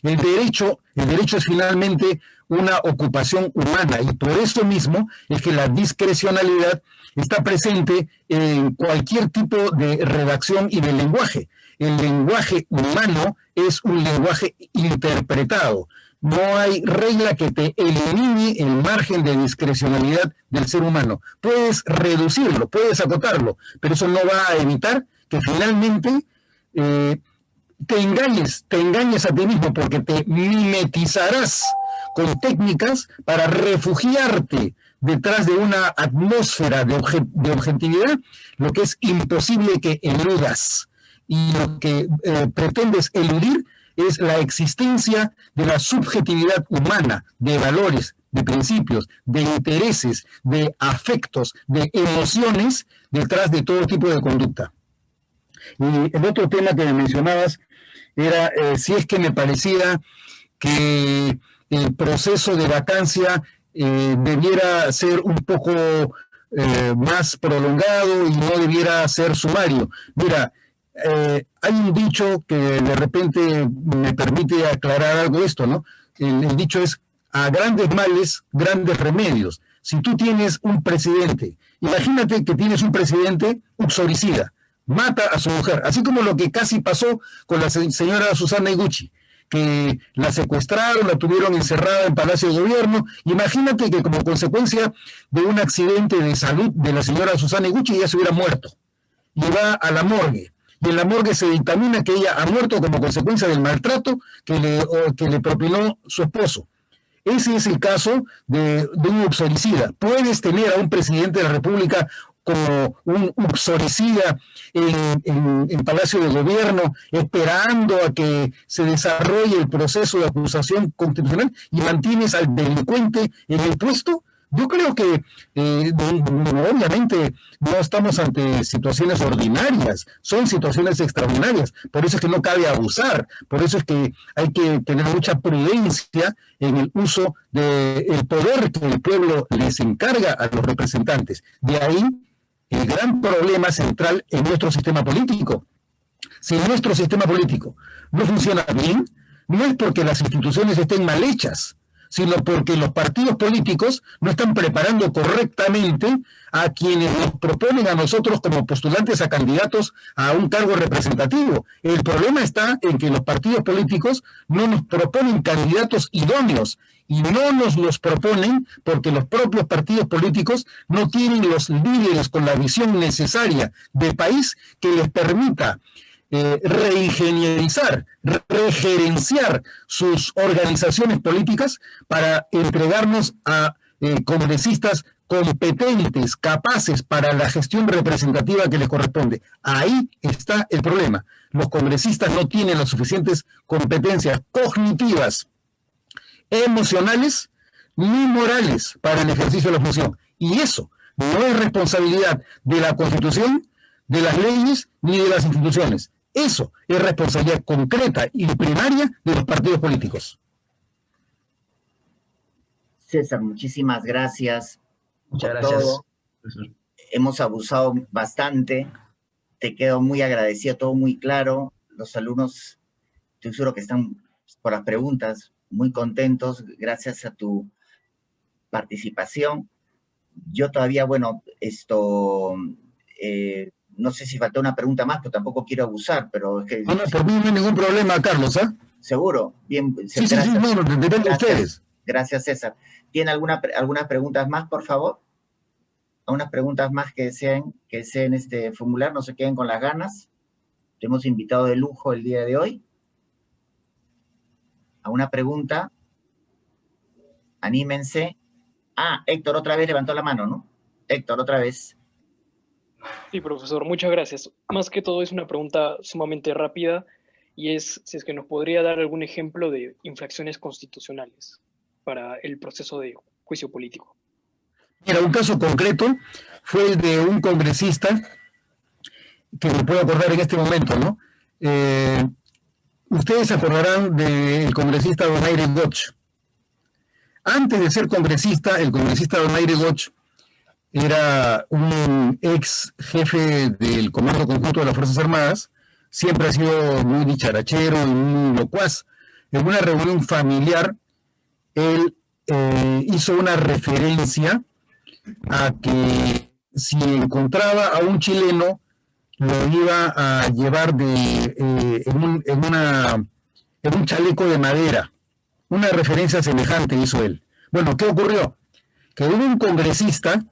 derecho es finalmente una ocupación humana, y por eso mismo es que la discrecionalidad está presente en cualquier tipo de redacción y de lenguaje. El lenguaje humano es un lenguaje interpretado. No hay regla que te elimine el margen de discrecionalidad del ser humano. Puedes reducirlo, puedes acotarlo, pero eso no va a evitar que finalmente te engañes a ti mismo, porque te mimetizarás con técnicas para refugiarte detrás de una atmósfera de objetividad, lo que es imposible que eludas. Y lo que pretendes eludir es la existencia de la subjetividad humana, de valores, de principios, de intereses, de afectos, de emociones detrás de todo tipo de conducta. Y el otro tema que me mencionabas era si es que me parecía que el proceso de vacancia debiera ser un poco más prolongado y no debiera ser sumario. Mira, hay un dicho que de repente me permite aclarar algo de esto, ¿no? El dicho es: a grandes males, grandes remedios. Si tú tienes un presidente, imagínate que tienes un presidente uxoricida, mata a su mujer, así como lo que casi pasó con la señora Susana Higuchi, que la secuestraron, la tuvieron encerrada en Palacio de Gobierno. Imagínate que como consecuencia de un accidente de salud de la señora Susana Higuchi ella se hubiera muerto, y va a la morgue, y en la morgue se dictamina que ella ha muerto como consecuencia del maltrato que le propinó su esposo. Ese es el caso de un uxoricida. Puedes tener a un presidente de la República como un uxoricida en Palacio de Gobierno, esperando a que se desarrolle el proceso de acusación constitucional, y mantienes al delincuente en el puesto. Yo creo que obviamente no estamos ante situaciones ordinarias, son situaciones extraordinarias, por eso es que no cabe abusar, por eso es que hay que tener mucha prudencia en el uso del poder que el pueblo les encarga a los representantes. De ahí el gran problema central en nuestro sistema político. Si nuestro sistema político no funciona bien, no es porque las instituciones estén mal hechas, sino porque los partidos políticos no están preparando correctamente a quienes nos proponen a nosotros como postulantes a candidatos a un cargo representativo. El problema está en que los partidos políticos no nos proponen candidatos idóneos, y no nos los proponen porque los propios partidos políticos no tienen los líderes con la visión necesaria de país que les permita reingenierizar, regerenciar sus organizaciones políticas para entregarnos a congresistas competentes, capaces para la gestión representativa que les corresponde. Ahí está el problema. Los congresistas no tienen las suficientes competencias cognitivas, emocionales ni morales para el ejercicio de la función. Y eso no es responsabilidad de la Constitución, de las leyes ni de las instituciones. Eso es responsabilidad concreta y primaria de los partidos políticos. César, muchísimas gracias. Muchas por gracias, todo. profesor. Hemos abusado bastante. Te quedo muy agradecido, todo muy claro. Los alumnos, estoy seguro que están por las preguntas muy contentos gracias a tu participación. Yo todavía, bueno, no sé si faltó una pregunta más, pero tampoco quiero abusar, pero es que... No, por mí no hay ningún problema, Carlos, ¿ah? ¿Seguro? Bien, sí, no, depende de ustedes. Gracias, César. ¿Tiene algunas preguntas más, por favor? ¿Algunas preguntas más que deseen formular? No se queden con las ganas. Te hemos invitado de lujo el día de hoy. ¿Alguna pregunta? Anímense. Ah, Héctor otra vez levantó la mano, ¿no? Héctor, otra vez. Sí, profesor, muchas gracias. Más que todo es una pregunta sumamente rápida. y es si es que nos podría dar algún ejemplo de infracciones constitucionales para el proceso de juicio político. Mira, un caso concreto fue el de un congresista que me puedo acordar en este momento, ¿no? Ustedes se acordarán del congresista Donaire Goch. Antes de ser congresista, el congresista Donaire Goch era un ex jefe del Comando Conjunto de las Fuerzas Armadas, siempre ha sido muy dicharachero y muy locuaz. En una reunión familiar, él hizo una referencia a que si encontraba a un chileno, lo iba a llevar en un chaleco de madera. Una referencia semejante hizo él. Bueno, ¿qué ocurrió? Que hubo un congresista,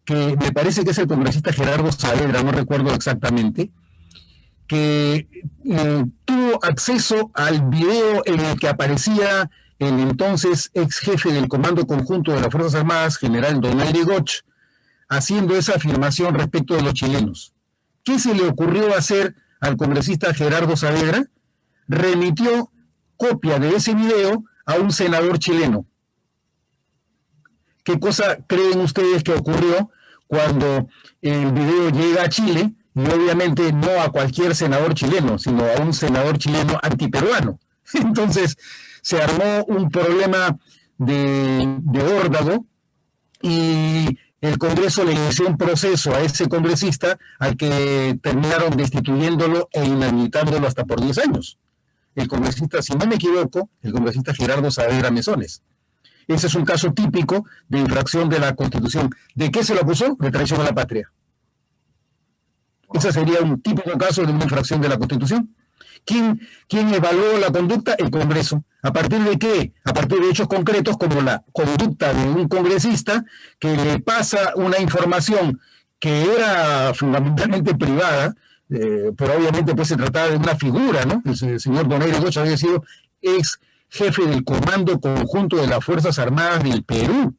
que me parece que es el congresista Gerardo Saavedra, no recuerdo exactamente, que tuvo acceso al video en el que aparecía el entonces ex jefe del Comando Conjunto de las Fuerzas Armadas, general Donaire Goch, haciendo esa afirmación respecto de los chilenos. ¿Qué se le ocurrió hacer al congresista Gerardo Saavedra? Remitió copia de ese video a un senador chileno. ¿Qué cosa creen ustedes que ocurrió cuando el video llega a Chile? Y obviamente no a cualquier senador chileno, sino a un senador chileno antiperuano. Entonces se armó un problema de órdago y el Congreso le inició un proceso a ese congresista al que terminaron destituyéndolo e inhabilitándolo hasta por 10 años. El congresista, si no me equivoco, el congresista Gerardo Saavedra Mesones. Ese es un caso típico de infracción de la Constitución. ¿De qué se lo acusó? De traición a la patria. Ese sería un típico caso de una infracción de la Constitución. ¿Quién evaluó la conducta? El Congreso. ¿A partir de qué? A partir de hechos concretos como la conducta de un congresista que le pasa una información que era fundamentalmente privada, pero obviamente pues se trataba de una figura, ¿no? El señor Donaire Goch había sido ex jefe del Comando Conjunto de las Fuerzas Armadas del Perú.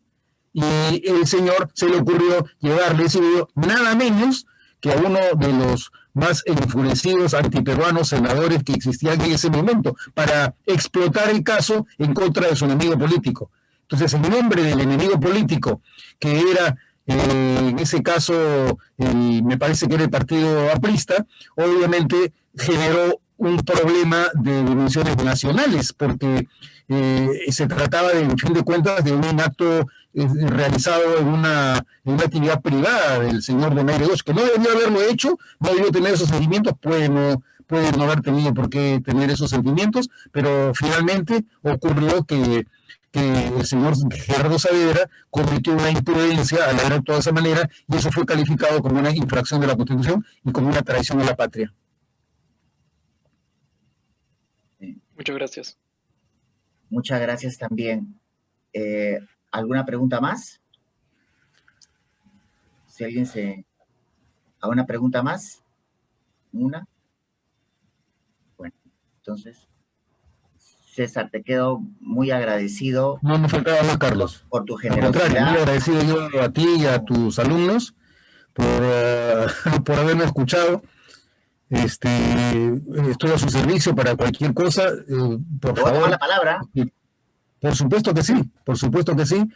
Y el señor se le ocurrió llevarle ese video nada menos que a uno de los más enfurecidos antiperuanos senadores que existían en ese momento, para explotar el caso en contra de su enemigo político. Entonces, en nombre del enemigo político, que era, en ese caso, me parece que era el partido aprista, obviamente generó un problema de dimensiones nacionales, porque se trataba, en fin de cuentas, de un acto realizado en una actividad privada del señor Donaire Goch, que no debió haberlo hecho, no debió tener esos sentimientos, puede no haber tenido por qué tener esos sentimientos, pero finalmente ocurrió que el señor Gerardo Saavedra cometió una imprudencia al haber actuado de esa manera, y eso fue calificado como una infracción de la Constitución y como una traición a la patria. Muchas gracias. Muchas gracias también. ¿Alguna pregunta más? Si alguien ¿alguna pregunta más? ¿Una? Bueno, entonces, César, te quedo muy agradecido. No me faltaba más, Carlos. Por tu Al contrario, generosidad. muy agradecido yo a ti y a tus alumnos por haberme escuchado. Estoy a su servicio para cualquier cosa. Por ¿Te voy a favor. tomar la palabra? Por supuesto que sí, por supuesto que sí.